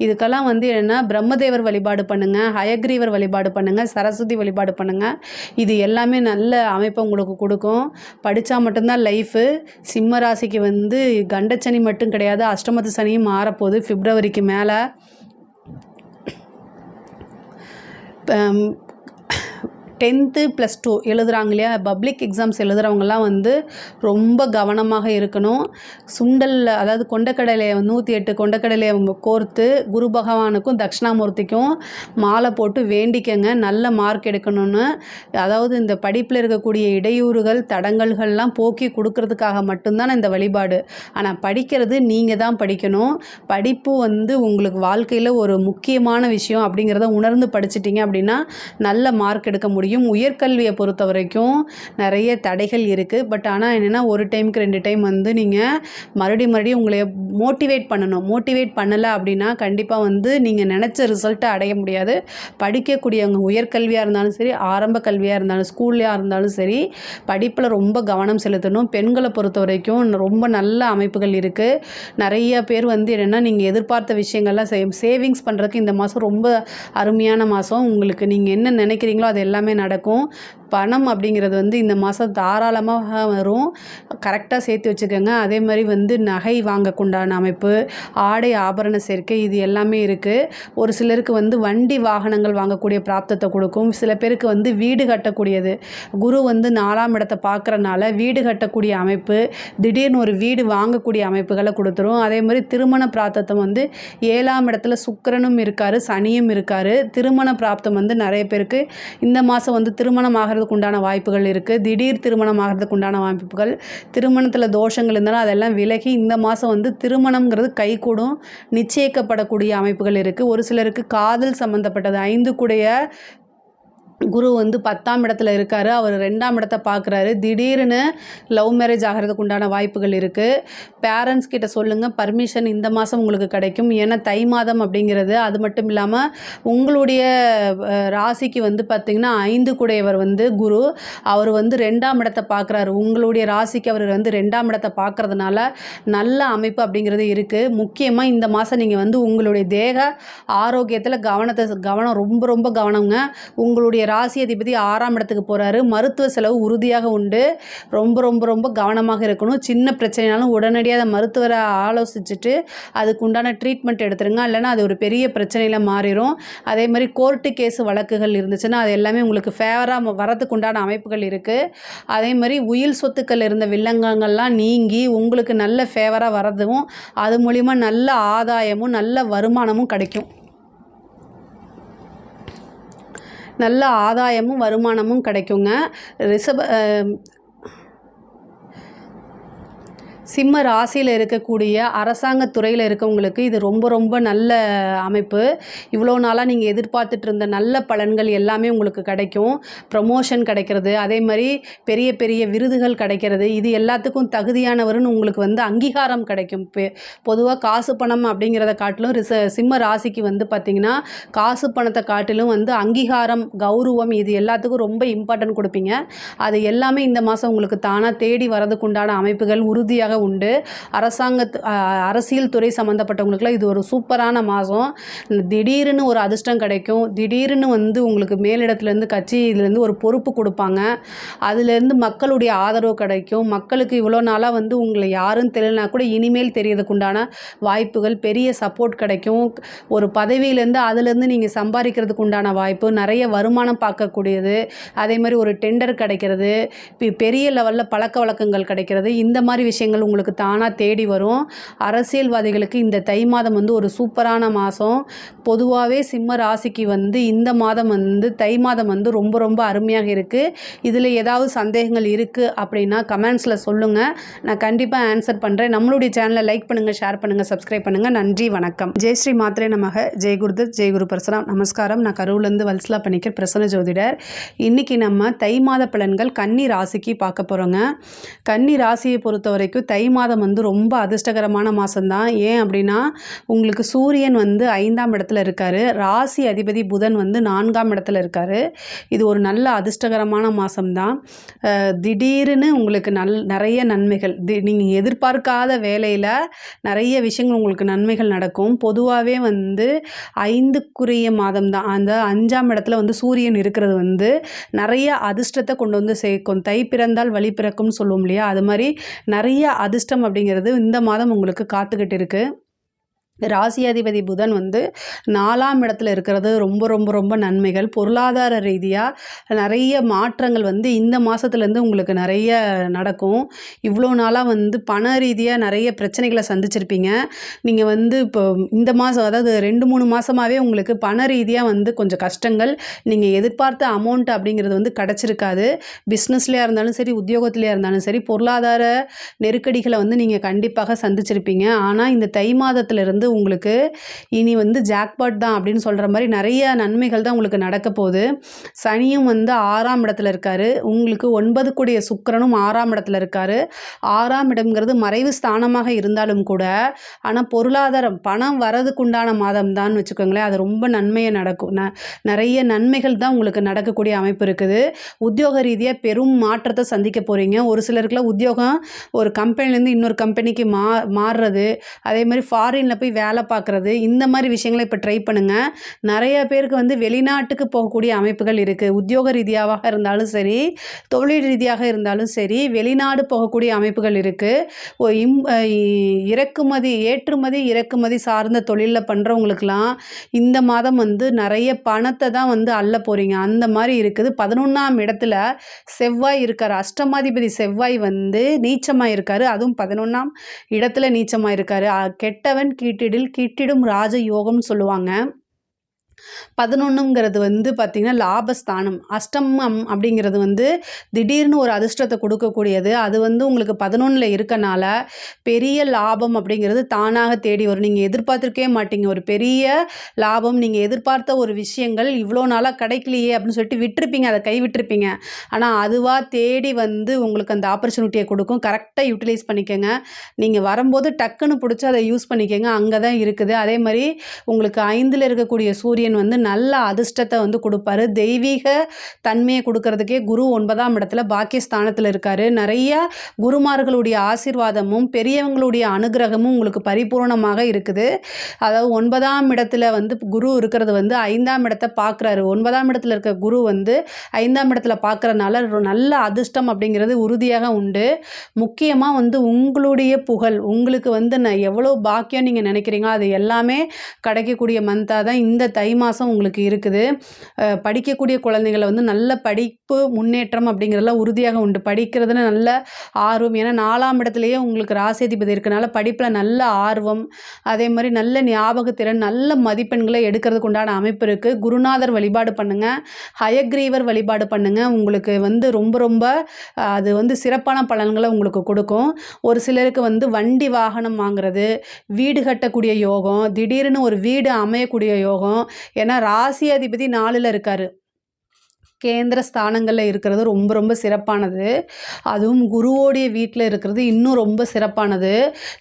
இதுக்கெல்லாம் வந்து என்னென்னா பிரம்மதேவர் வழிபாடு பண்ணுங்கள், ஹயக்ரீவர் வழிபாடு பண்ணுங்கள், சரஸ்வதி வழிபாடு பண்ணுங்கள். இது எல்லாமே நல்ல அமைப்பை உங்களுக்கு கொடுக்கும். படித்தா மட்டும்தான் லைஃபு. சிம்ம ராசிக்கு வந்து கண்டச்சனி மட்டும் கிடையாது, அஷ்டமத்து சனியும் மாறப்போகுது பிப்ரவரிக்கு மேலே. 10th +2 எழுதுகிறாங்க இல்லையா, பப்ளிக் எக்ஸாம்ஸ் எழுதுகிறவங்கலாம் வந்து ரொம்ப கவனமாக இருக்கணும். சுண்டல் அதாவது கொண்டக்கடலையை 108 கொண்டக்கடலையை கோர்த்து குரு பகவானுக்கும் தட்சிணாமூர்த்திக்கும் மாலை போட்டு வேண்டிக்கங்க நல்ல மார்க் எடுக்கணும்னு. அதாவது இந்த படிப்பில் இருக்கக்கூடிய இடையூறுகள் தடங்கல்கள்லாம் போக்கி கொடுக்கறதுக்காக மட்டும்தான் இந்த வழிபாடு. ஆனால் படிக்கிறது நீங்கள் தான் படிக்கணும். படிப்பு வந்து உங்களுக்கு வாழ்க்கையில் ஒரு முக்கியமான விஷயம் அப்படிங்கிறத உணர்ந்து படிச்சிட்டிங்க அப்படின்னா நல்ல மார்க் எடுக்க முடியும். உயர்கல்வியை பொறுத்த வரைக்கும் நிறைய தடைகள் இருக்குது. பட் ஆனால் என்னென்னா ஒரு டைமுக்கு 2 டைம் வந்து நீங்கள் மறுபடியும் உங்களை மோட்டிவேட் பண்ணணும். மோட்டிவேட் பண்ணலை அப்படின்னா கண்டிப்பாக வந்து நீங்கள் நினச்ச ரிசல்ட்டை அடைய முடியாது. படிக்கக்கூடியவங்க உயர்கல்வியாக இருந்தாலும் சரி, ஆரம்ப கல்வியாக இருந்தாலும் ஸ்கூல்லையாக இருந்தாலும் சரி, படிப்பில் ரொம்ப கவனம் செலுத்தணும். பெண்களை பொறுத்த வரைக்கும் ரொம்ப நல்ல அமைப்புகள் இருக்குது. நிறைய பேர் வந்து என்னென்னா நீங்கள் எதிர்பார்த்த விஷயங்கள்லாம் சேவிங்ஸ் பண்ணுறதுக்கு இந்த மாதம் ரொம்ப அருமையான மாதம். உங்களுக்கு நீங்கள் என்ன நினைக்கிறீங்களோ அது எல்லாமே நடக்கும். பணம் அப்படிங்கிறது வந்து இந்த மாதம் தாராளமாக வரும். கரெக்டாக சேர்த்து வச்சுக்கோங்க. அதே மாதிரி வந்து நகை வாங்கக்குண்டான அமைப்பு, ஆடை ஆபரண சேர்க்கை இது எல்லாமே இருக்குது. ஒரு சிலருக்கு வந்து வண்டி வாகனங்கள் வாங்கக்கூடிய பிராப்தத்தை கொடுக்கும். சில பேருக்கு வந்து வீடு கட்டக்கூடியது, குரு வந்து 4ஆம் இடத்தை பார்க்குறனால வீடு கட்டக்கூடிய அமைப்பு, திடீர்னு ஒரு வீடு வாங்கக்கூடிய அமைப்புகளை கொடுத்துரும். அதே மாதிரி திருமண பிராப்தத்தை வந்து 7ஆம் இடத்துல சுக்கிரனும் இருக்கார், சனியும் இருக்கார். திருமண பிராப்தம் வந்து நிறைய பேருக்கு இந்த மாதம் வந்து திருமணம் ஆகிறதுக்கு உண்டான வாய்ப்புகள் இருக்குது. திடீர் திருமணம் ஆகிறதுக்கு உண்டான வாய்ப்புகள், திருமணத்தில் தோஷங்கள் இருந்தாலும் அதெல்லாம் விலகி இந்த மாதம் வந்து திருமணம்ங்கிறது கைகூடும், நிச்சயிக்கப்படக்கூடிய அமைப்புகள் இருக்குது. ஒரு சிலருக்கு காதல் சம்மந்தப்பட்டது 5 கூடைய குரு வந்து 10ஆம் இடத்துல இருக்கார், அவர் 2ஆம் இடத்தை பார்க்குறாரு. திடீர்னு லவ் மேரேஜ் ஆகிறதுக்கு உண்டான வாய்ப்புகள் இருக்குது. பேரண்ட்ஸ் கிட்ட சொல்லுங்கள், பர்மிஷன் இந்த மாதம் உங்களுக்கு கிடைக்கும். ஏன்னா தை மாதம் அப்படிங்கிறது. அது மட்டும் இல்லாமல் உங்களுடைய ராசிக்கு வந்து பார்த்திங்கன்னா 5 கூடையவர் வந்து குரு, அவர் வந்து 2ஆம் இடத்தை பார்க்குறாரு. உங்களுடைய ராசிக்கு அவர் வந்து 2ஆம் இடத்தை பார்க்குறதுனால நல்ல அமைப்பு அப்படிங்கிறது இருக்குது. முக்கியமாக இந்த மாதம் நீங்கள் வந்து உங்களுடைய தேக ஆரோக்கியத்தில் கவனம் ரொம்ப கவனங்க. உங்களுடைய ராசி அதிபதி 6ஆம் இடத்துக்கு போகிறாரு. மருத்துவ செலவு உறுதியாக உண்டு. ரொம்ப கவனமாக இருக்கணும். சின்ன பிரச்சனைனாலும் உடனடியாக அதை மருத்துவரை ஆலோசிச்சுட்டு அதுக்கு உண்டான ட்ரீட்மெண்ட் எடுத்துருங்க. இல்லைனா அது ஒரு பெரிய பிரச்சனையில் மாறிடும். அதே மாதிரி கோர்ட்டு கேஸ் வழக்குகள் இருந்துச்சுன்னா அது எல்லாமே உங்களுக்கு ஃபேவராக வரதுக்கு உண்டான அமைப்புகள் இருக்குது. அதே மாதிரி உயில் சொத்துக்கள் இருந்த வில்லங்கங்கள்லாம் நீங்கி உங்களுக்கு நல்ல ஃபேவராக வரதும், அது மூலிமா நல்ல ஆதாயமும் நல்ல வருமானமும் கிடைக்கும். நல்ல ஆதாயமும் வருமானமும் கிடைக்குங்க. சிம்ம ராசியில் இருக்கக்கூடிய அரசாங்க துறையில் இருக்கவங்களுக்கு இது ரொம்ப நல்ல அமைப்பு. இவ்வளோ நாளாக நீங்கள் எதிர்பார்த்துட்டு இருந்த நல்ல பலன்கள் எல்லாமே உங்களுக்கு கிடைக்கும். ப்ரமோஷன் கிடைக்கிறது, அதே மாதிரி பெரிய விருதுகள் கிடைக்கிறது, இது எல்லாத்துக்கும் தகுதியானவர்னு உங்களுக்கு வந்து அங்கீகாரம் கிடைக்கும். பொதுவாக காசு பணம் அப்படிங்கிறத காட்டிலும் சிம்ம ராசிக்கு வந்து பார்த்திங்கன்னா காசு பணத்தை காட்டிலும் வந்து அங்கீகாரம், கௌரவம் இது எல்லாத்துக்கும் ரொம்ப இம்பார்ட்டன்ட் கொடுப்பீங்க. அது எல்லாமே இந்த மாதம் உங்களுக்கு தானாக தேடி வரதுக்கு உண்டான அமைப்புகள் உறுதியாக உண்டு. அரசியல் துறை சம்மந்தப்பட்டவங்களுக்குலாம் இது ஒரு சூப்பரான மாதம். திடீர்னு ஒரு அதிர்ஷ்டம் கிடைக்கும். திடீர்னு வந்து உங்களுக்கு மேலிடத்துலேருந்து கட்சியிலேருந்து ஒரு பொறுப்பு கொடுப்பாங்க. அதுலேருந்து மக்களுடைய ஆதரவு கிடைக்கும். மக்களுக்கு இவ்வளோ நாளாக வந்து உங்களை யாரும் தெரியலனா கூட இனிமேல் தெரியறதுக்கு உண்டான வாய்ப்புகள், பெரிய சப்போர்ட் கிடைக்கும். ஒரு பதவியிலேருந்து அதுலேருந்து நீங்கள் சம்பாதிக்கிறதுக்கு உண்டான வாய்ப்பு, நிறைய வருமானம் பார்க்கக்கூடியது, அதே மாதிரி ஒரு டெண்டர் கிடைக்கிறது, பெரிய லெவலில் பழக்க வழக்கங்கள் கிடைக்கிறது, இந்த மாதிரி விஷயங்கள் உங்களுக்கு தானாக தேடி வரும். அரசியல்வாதிகளுக்கு இந்த தை மாதம் வந்து ஒரு சூப்பரான மாதம். பொதுவாகவே சிம்ம ராசிக்கு வந்து இந்த மாதம் வந்து தை மாதம் வந்து ரொம்ப அருமையாக இருக்குது. இதில் ஏதாவது சந்தேகங்கள் இருக்குது அப்படின்னா கமெண்ட்ஸில் சொல்லுங்கள், நான் கண்டிப்பாக ஆன்சர் பண்ணுறேன். நம்மளுடைய சேனலை லைக் பண்ணுங்கள், ஷேர் பண்ணுங்கள், சப்ஸ்கிரைப் பண்ணுங்கள். நன்றி, வணக்கம். ஜெய் ஸ்ரீ மாத்ரே நமக. ஜெய் குருதத், ஜெய் குரு பரசுராம். நமஸ்காரம். நான் கரூர்லேருந்து வல்சலா பணிக்கர், பிரசன்ன ஜோதிடர். இன்றைக்கி நம்ம தை மாத பலன்கள் கன்னி ராசிக்கு பார்க்க போகிறோங்க. கன்னி ராசியை பொறுத்த வரைக்கும் தை மாதம் வந்து ரொம்ப அதிர்ஷ்டகரமான மாதம்தான். ஏன் அப்படின்னா உங்களுக்கு சூரியன் வந்து 5ஆம் இடத்துல இருக்கார், ராசி அதிபதி புதன் வந்து 4ஆம் இடத்துல இருக்கார். இது ஒரு நல்ல அதிர்ஷ்டகரமான மாதம்தான். திடீர்னு உங்களுக்கு நிறைய நன்மைகள், நீங்கள் எதிர்பார்க்காத வேலையில் நிறைய விஷயங்கள் உங்களுக்கு நன்மைகள் நடக்கும். பொதுவாகவே வந்து 5க்குரிய மாதம் தான். அந்த 5ஆம் இடத்துல வந்து சூரியன் இருக்கிறது வந்து நிறைய அதிர்ஷ்டத்தை கொண்டு வந்து சேர்க்கும். தை பிறந்தால் வழி பிறக்கும்னு சொல்லுவோம் இல்லையா, அது மாதிரி நிறைய அதிர்ஷ்டம் அப்படிங்கிறது இந்த மாதம் உங்களுக்கு காத்துக்கிட்டு இருக்குது. ராசியாதிபதி புதன் வந்து 4ஆம் இடத்துல இருக்கிறது ரொம்ப ரொம்ப ரொம்ப நன்மைகள். பொருளாதார ரீதியாக நிறைய மாற்றங்கள் வந்து இந்த மாதத்துலேருந்து உங்களுக்கு நிறைய நடக்கும். இவ்வளோ நாளாக வந்து பண ரீதியாக நிறைய பிரச்சனைகளை சந்திச்சிருப்பீங்க. நீங்கள் வந்து இப்போ இந்த மாதம், அதாவது 2-3 மாதமாகவே உங்களுக்கு பண ரீதியாக வந்து கொஞ்சம் கஷ்டங்கள், நீங்கள் எதிர்பார்த்த அமௌண்ட் அப்படிங்கிறது வந்து கிடச்சிருக்காது. பிஸ்னஸ்லையாக இருந்தாலும் சரி, உத்தியோகத்துலையாக இருந்தாலும் சரி, பொருளாதார நெருக்கடிகளை வந்து நீங்கள் கண்டிப்பாக சந்திச்சிருப்பீங்க. ஆனால் இந்த தை மாதத்துலேருந்து உங்களுக்கு இனி வந்து ஜாக்பாட் தான் அப்படின்னு சொல்கிற மாதிரி நிறைய நன்மைகள் தான் உங்களுக்கு நடக்க போகுது. சனியும் வந்து 6ஆம் இடத்துல இருக்கார். உங்களுக்கு 9 கூடிய சுக்கிரனும் 6ஆம் இடத்துல இருக்கார். 6ஆம் இடம்ங்கிறது மறைவு ஸ்தானமாக இருந்தாலும் கூட, ஆனால் பொருளாதாரம் பணம் வரதுக்குண்டான மாதம் தான் வச்சுக்கோங்களேன். அது ரொம்ப நன்மையை நடக்கும். நிறைய நன்மைகள் தான் உங்களுக்கு நடக்கக்கூடிய அமைப்பு இருக்குது. உத்தியோக ரீதியாக பெரும் மாற்றத்தை சந்திக்க போகிறீங்க. ஒரு சிலருக்குலாம் உத்தியோகம் ஒரு கம்பெனிலேருந்து இன்னொரு கம்பெனிக்கு மாறுறது, அதே மாதிரி ஃபாரினில் போய் வேலை பார்க்குறது, இந்த மாதிரி விஷயங்களை இப்போ ட்ரை பண்ணுங்கள். நிறைய பேருக்கு வந்து வெளிநாட்டுக்கு போகக்கூடிய அமைப்புகள் இருக்குது. உத்தியோக ரீதியாக இருந்தாலும் சரி, தொழில் ரீதியாக இருந்தாலும் சரி, வெளிநாடு போகக்கூடிய அமைப்புகள் இருக்குது. இறக்குமதி சார்ந்த தொழிலில் பண்ணுறவங்களுக்கெல்லாம் இந்த மாதம் வந்து நிறைய பணத்தை தான் வந்து அள்ள போகிறீங்க. அந்த மாதிரி இருக்குது. 11ஆம் இடத்துல செவ்வாய் இருக்கார். அஷ்டமாதிபதி செவ்வாய் வந்து நீச்சமாக இருக்கார். அதுவும் 11ஆம் இடத்துல நீச்சமாக இருக்கார். கெட்டவன் கிட்டிடும் ராஜ யோகம்னு சொல்லுவாங்க. 11ங்கிறது வந்து பார்த்திங்கன்னா லாபஸ்தானம். அஷ்டமம் அப்படிங்கிறது வந்து திடீர்னு ஒரு அதிர்ஷ்டத்தை கொடுக்கக்கூடியது. அது வந்து உங்களுக்கு 11ல் இருக்கனால பெரிய லாபம் அப்படிங்கிறது தானாக தேடி வரும். நீங்கள் எதிர்பார்த்துருக்கவே மாட்டீங்க. ஒரு பெரிய லாபம், நீங்கள் எதிர்பார்த்த ஒரு விஷயங்கள் இவ்வளோ நாளாக கிடைக்கலையே அப்படின்னு சொல்லிட்டு விட்டுருப்பீங்க, அதை கைவிட்டிருப்பீங்க. ஆனால் அதுவாக தேடி வந்து உங்களுக்கு அந்த ஆப்பர்ச்சுனிட்டியை கொடுக்கும். கரெக்டாக யூட்டிலைஸ் பண்ணிக்கோங்க. நீங்கள் வரும்போது டக்குன்னு பிடிச்சி அதை யூஸ் பண்ணிக்கோங்க. அங்கே தான் இருக்குது. அதே மாதிரி உங்களுக்கு 5ல் இருக்கக்கூடிய சூரியன் வந்து நல்ல அதிர்ஷ்டத்தை வந்து கொடுப்பாரு. தெய்வீக தன்மையை கொடுக்கறதுக்கே குரு 9ஆம் இடத்துல பாக்கியஸ்தானத்தில் இருக்காரு. நிறைய குருமார்களுடைய ஆசீர்வாதமும் பெரியவங்களுடைய அனுகிரகமும் உங்களுக்கு பரிபூர்ணமாக இருக்குது. அதாவது 9ஆம் இடத்துல வந்து குரு இருக்கிறது வந்து 5ஆம் இடத்தை பார்க்குறாரு. 9ஆம் இடத்துல இருக்க குரு வந்து 5ஆம் இடத்துல பார்க்குறதுனால நல்ல அதிர்ஷ்டம் அப்படிங்கிறது உறுதியாக உண்டு. முக்கியமாக வந்து உங்களுடைய புகழ், உங்களுக்கு வந்து நான் எவ்வளோ பாக்கியம் நீங்கள் நினைக்கிறீங்களோ அது எல்லாமே கிடைக்கக்கூடிய மந்தாக தான் இந்த தை மாதம் உங்களுக்கு இருக்குது. படிக்கக்கூடிய குழந்தைகளை வந்து நல்ல படிப்பு முன்னேற்றம் அப்படிங்கிறதெல்லாம் உறுதியாக உண்டு. படிக்கிறதுல நல்ல ஆர்வம். ஏன்னா 4ஆம் இடத்துலையே உங்களுக்கு ராசியாதிபதி இருக்கனால படிப்பில் நல்ல ஆர்வம், அதே மாதிரி நல்ல ஞாபகத்திறன், நல்ல மதிப்பெண்களை எடுக்கிறதுக்கு உண்டான அமைப்பு இருக்குது. குருநாதர் வழிபாடு பண்ணுங்கள், ஹயக்ரீவர் வழிபாடு பண்ணுங்கள். உங்களுக்கு வந்து ரொம்ப ரொம்ப அது வந்து சிறப்பான பலன்களை உங்களுக்கு கொடுக்கும். ஒரு சிலருக்கு வந்து வண்டி வாகனம் வாங்குறது, வீடு கட்டக்கூடிய யோகம், திடீர்னு ஒரு வீடு அமையக்கூடிய யோகம். ஏன்னா ராசி அதிபதி 4ல் இருக்கார். கேந்திர ஸ்தானங்களில் இருக்கிறது ரொம்ப ரொம்ப சிறப்பானது. அதுவும் குருவோடைய வீட்டில் இருக்கிறது இன்னும் ரொம்ப சிறப்பானது.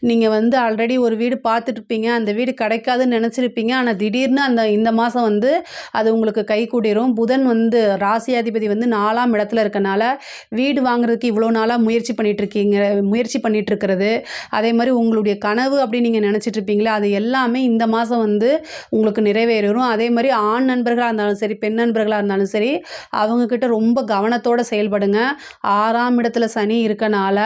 நீங்கள் வந்து ஆல்ரெடி ஒரு வீடு பார்த்துட்ருப்பீங்க, அந்த வீடு கிடைக்காதுன்னு நினச்சிருப்பீங்க. ஆனால் திடீர்னு இந்த மாதம் வந்து அது உங்களுக்கு கைகூடிரும். புதன் வந்து ராசியாதிபதி வந்து 4ஆம் இடத்துல இருக்கனால வீடு வாங்குறதுக்கு இவ்வளோ நாளாக முயற்சி பண்ணிகிட்ருக்கிறது, அதே மாதிரி உங்களுடைய கனவு அப்படின்னு நீங்கள் நினச்சிட்ருப்பீங்களே அது எல்லாமே இந்த மாதம் வந்து உங்களுக்கு நிறைவேறும். அதே மாதிரி ஆண் நண்பர்களாக இருந்தாலும் சரி, பெண் நண்பர்களாக இருந்தாலும் சரி, அவங்கக்கிட்ட ரொம்ப கவனத்தோடு செயல்படுங்க. 6ஆம் இடத்துல சனி இருக்கனால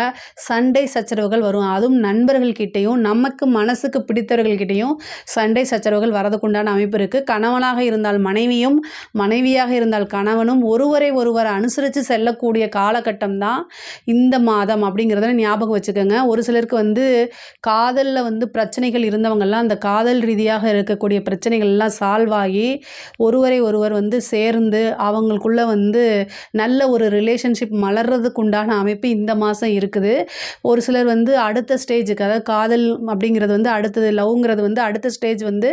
சண்டை சச்சரவுகள் வரும். அதுவும் நண்பர்கள்கிட்டையும் நமக்கு மனசுக்கு பிடித்தவர்கள்கிட்டையும் சண்டை சச்சரவுகள் வரதுக்குண்டான அமைப்பு இருக்குது. கணவனாக இருந்தால் மனைவியும், மனைவியாக இருந்தால் கணவனும் ஒருவரை ஒருவர் அனுசரித்து செல்லக்கூடிய காலகட்டம் தான் இந்த மாதம் அப்படிங்கிறத ஞாபகம் வச்சுக்கோங்க. ஒரு சிலருக்கு வந்து காதலில் வந்து பிரச்சனைகள் இருந்தவங்கெல்லாம் அந்த காதல் ரீதியாக இருக்கக்கூடிய பிரச்சனைகள் எல்லாம் சால்வ் ஆகி ஒருவரை ஒருவர் வந்து சேர்ந்து அவங்களுக்குள்ள வந்து நல்ல ஒரு ரிலேஷன்ஷிப் மலர்றதுக்கு உண்டான அமைப்பு இந்த மாதம் இருக்குது. ஒரு சிலர் வந்து அடுத்த ஸ்டேஜுக்கு, அதாவது காதல் அப்படிங்கிறது வந்து அடுத்தது, லவ்ங்கிறது வந்து அடுத்த ஸ்டேஜ் வந்து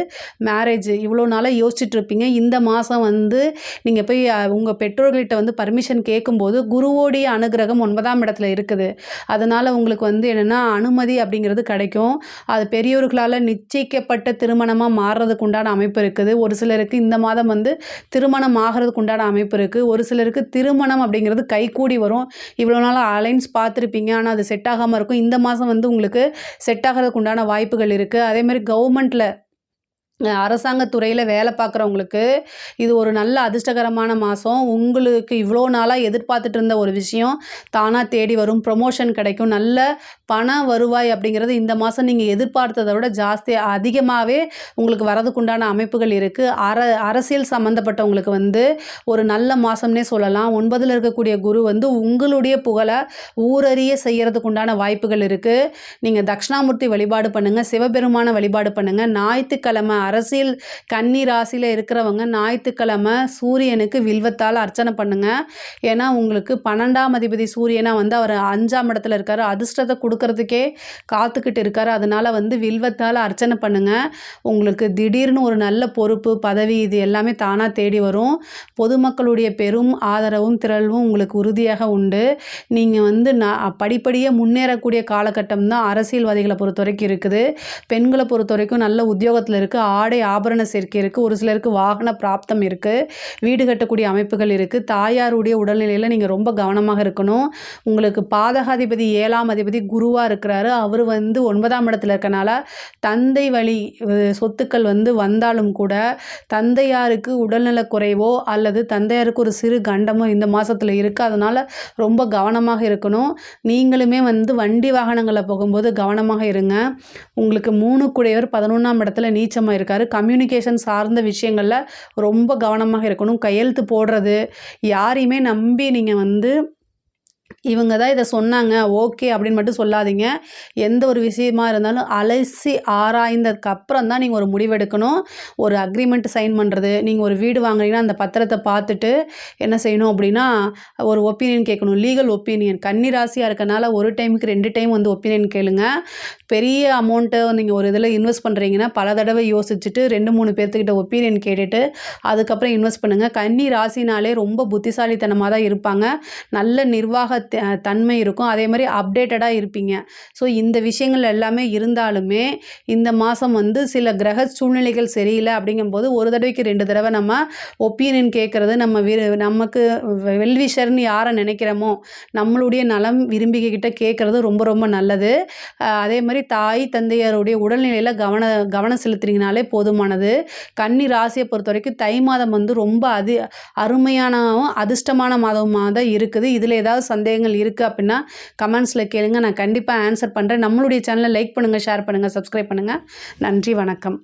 மேரேஜ், இவ்வளோ நாளாக யோசிச்சுட்டு இருப்பீங்க. இந்த மாதம் வந்து நீங்கள் போய் உங்கள் பெற்றோர்கள்கிட்ட வந்து பர்மிஷன் கேட்கும்போது குருவோடைய அனுகிரகம் 9ஆம் இடத்துல இருக்குது. அதனால் உங்களுக்கு வந்து என்னென்னா அனுமதி அப்படிங்கிறது கிடைக்கும். அது பெரியோர்களால் நிச்சயிக்கப்பட்ட திருமணமாக மாறுறதுக்கு உண்டான அமைப்பு இருக்குது. ஒரு சிலருக்கு இந்த மாதம் வந்து திருமணம் ஆகிறதுக்கு உண்டான அமைப்பு இருக்குது. ஒரு சிலருக்கு திருமணம் அப்படிங்கிறது கைகூடி வரும். இவ்வளோ நாள் அலைன்ஸ் பார்த்துருப்பீங்க, ஆனால் அது செட் ஆகாமல் இருக்கும். இந்த மாதம் வந்து உங்களுக்கு செட் ஆகிறதுக்கு உண்டான வாய்ப்புகள் இருக்குது. அதே மாதிரி கவர்மெண்ட்டில் அரசாங்க துறையில் வேலை பார்க்குறவங்களுக்கு இது ஒரு நல்ல அதிர்ஷ்டகரமான மாதம். உங்களுக்கு இவ்வளோ நாளாக எதிர்பார்த்துட்டு இருந்த ஒரு விஷயம் தானாக தேடி வரும். ப்ரொமோஷன் கிடைக்கும். நல்ல பண வருவாய் அப்படிங்கிறது இந்த மாதம் நீங்கள் எதிர்பார்த்ததை விட அதிகமாகவே உங்களுக்கு வரதுக்குண்டான அமைப்புகள் இருக்குது. அரசியல் சம்மந்தப்பட்டவங்களுக்கு வந்து ஒரு நல்ல மாதம்னே சொல்லலாம். 9ல் இருக்கக்கூடிய குரு வந்து உங்களுடைய புகழை ஊரறிய செய்கிறதுக்கு உண்டான வாய்ப்புகள் இருக்குது. நீங்கள் தட்சிணாமூர்த்தி வழிபாடு பண்ணுங்கள். சிவபெருமான வழிபாடு பண்ணுங்கள். ஞாயிற்றுக்கிழமை அரசியல் கன்னி ராசியில் இருக்கிறவங்க ஞாயிற்றுக்கிழமை சூரியனுக்கு வில்வத்தால் அர்ச்சனை பண்ணுங்க. ஏன்னா உங்களுக்கு 12ஆம் அதிபதி சூரியனா வந்து அவர் 5ஆம் இடத்துல இருக்காரு. அதிர்ஷ்டத்தை கொடுக்கறதுக்கே காத்துக்கிட்டு இருக்காரு. அதனால வந்து வில்வத்தால் அர்ச்சனை பண்ணுங்க. உங்களுக்கு திடீர்னு ஒரு நல்ல பொறுப்பு பதவி இது எல்லாமே தானாக தேடி வரும். பொதுமக்களுடைய பெரும் ஆதரவும் திரள்வும் உங்களுக்கு உறுதியாக உண்டு. நீங்கள் வந்து படிப்படியாக முன்னேறக்கூடிய காலகட்டம் தான் அரசியல்வாதிகளை பொறுத்த வரைக்கும் இருக்குது. பெண்களை பொறுத்த வரைக்கும் நல்ல உத்தியோகத்தில் இருக்குது. ஆடை ஆபரண சேர்க்கை இருக்குது. ஒரு சிலருக்கு வாகன பிராப்தம் இருக்குது. வீடு கட்டக்கூடிய அமைப்புகள் இருக்குது. தாயாருடைய உடல்நிலையில் நீங்கள் ரொம்ப கவனமாக இருக்கணும். உங்களுக்கு பாதகாதிபதி 7ஆம் அதிபதி குருவாக இருக்கிறாரு. அவர் வந்து 9ஆம் இடத்துல இருக்கனால தந்தை வழி சொத்துக்கள் வந்து வந்தாலும் கூட தந்தையாருக்கு உடல்நலக் குறைவோ அல்லது தந்தையாருக்கு ஒரு சிறு கண்டமோ இந்த மாதத்தில் இருக்குது. அதனால் ரொம்ப கவனமாக இருக்கணும். நீங்களுமே வந்து வண்டி வாகனங்களில் போகும்போது கவனமாக இருங்க. உங்களுக்கு 3 குடையவர் 11ஆம் இடத்துல நீச்சமாக இருக்காரு. கம்யூனிகேஷன் சார்ந்த விஷயங்களில் ரொம்ப கவனமாக இருக்கணும். கையெழுத்து போடுறது யாரையுமே நம்பி நீங்கள் வந்து இவங்க தான் இதை சொன்னாங்க ஓகே அப்படின்னு மட்டும் சொல்லாதீங்க. எந்த ஒரு விஷயமா இருந்தாலும் அலசி ஆராய்ந்ததுக்கு அப்புறம் தான் நீங்கள் ஒரு முடிவெடுக்கணும். ஒரு அக்ரிமெண்ட் சைன் பண்ணுறது, நீங்கள் ஒரு வீடு வாங்குறீங்கன்னா அந்த பத்திரத்தை பார்த்துட்டு என்ன செய்யணும் அப்படின்னா ஒரு ஒப்பீனியன் கேட்கணும். Legal opinion. கன்னி ராசியாக இருக்கனால ஒரு டைமுக்கு 2 டைம் வந்து ஒப்பீனியன் கேளுங்க. பெரிய அமௌண்ட்டை நீங்கள் ஒரு இதில் இன்வெஸ்ட் பண்ணுறீங்கன்னா பல தடவை யோசிச்சுட்டு 2-3 பேர்த்துக்கிட்ட ஒப்பீனியன் கேட்டுட்டு அதுக்கப்புறம் இன்வெஸ்ட் பண்ணுங்கள். கன்னி ராசினாலே ரொம்ப புத்திசாலித்தனமாக தான் இருப்பாங்க. நல்ல நிர்வாக தன்மை இருக்கும். அதே மாதிரி அப்டேட்டடாக இருப்பீங்க. ஸோ இந்த விஷயங்கள் எல்லாமே இருந்தாலுமே இந்த மாதம் வந்து சில கிரக சூழ்நிலைகள் சரியில்லை அப்படிங்கும்போது ஒரு தடவைக்கு 2 தடவை நம்ம ஒப்பீனியன் கேட்குறது நமக்கு வெல்விஷர்னு யாரை நினைக்கிறோமோ நம்மளுடைய நலம் விரும்பிக்கிட்ட கேட்குறது ரொம்ப ரொம்ப நல்லது. அதே மாதிரி தாய் தந்தையருடைய உடல்நிலையில் கவனம் செலுத்துறீங்கனாலே போதுமானது. கன்னி ராசியை பொறுத்த வரைக்கும் தை மாதம் வந்து ரொம்ப அருமையானவும் அதிர்ஷ்டமான மாதமாக தான் இருக்குது. இதில் ஏதாவது சந்தேகங்கள் இருக்குது அப்படின்னா கமெண்ட்ஸில் கேளுங்க. நான் கண்டிப்பாக ஆன்சர் பண்ணுறேன். நம்மளுடைய சேனலை லைக் பண்ணுங்கள், ஷேர் பண்ணுங்கள், சப்ஸ்கிரைப் பண்ணுங்கள். நன்றி, வணக்கம்.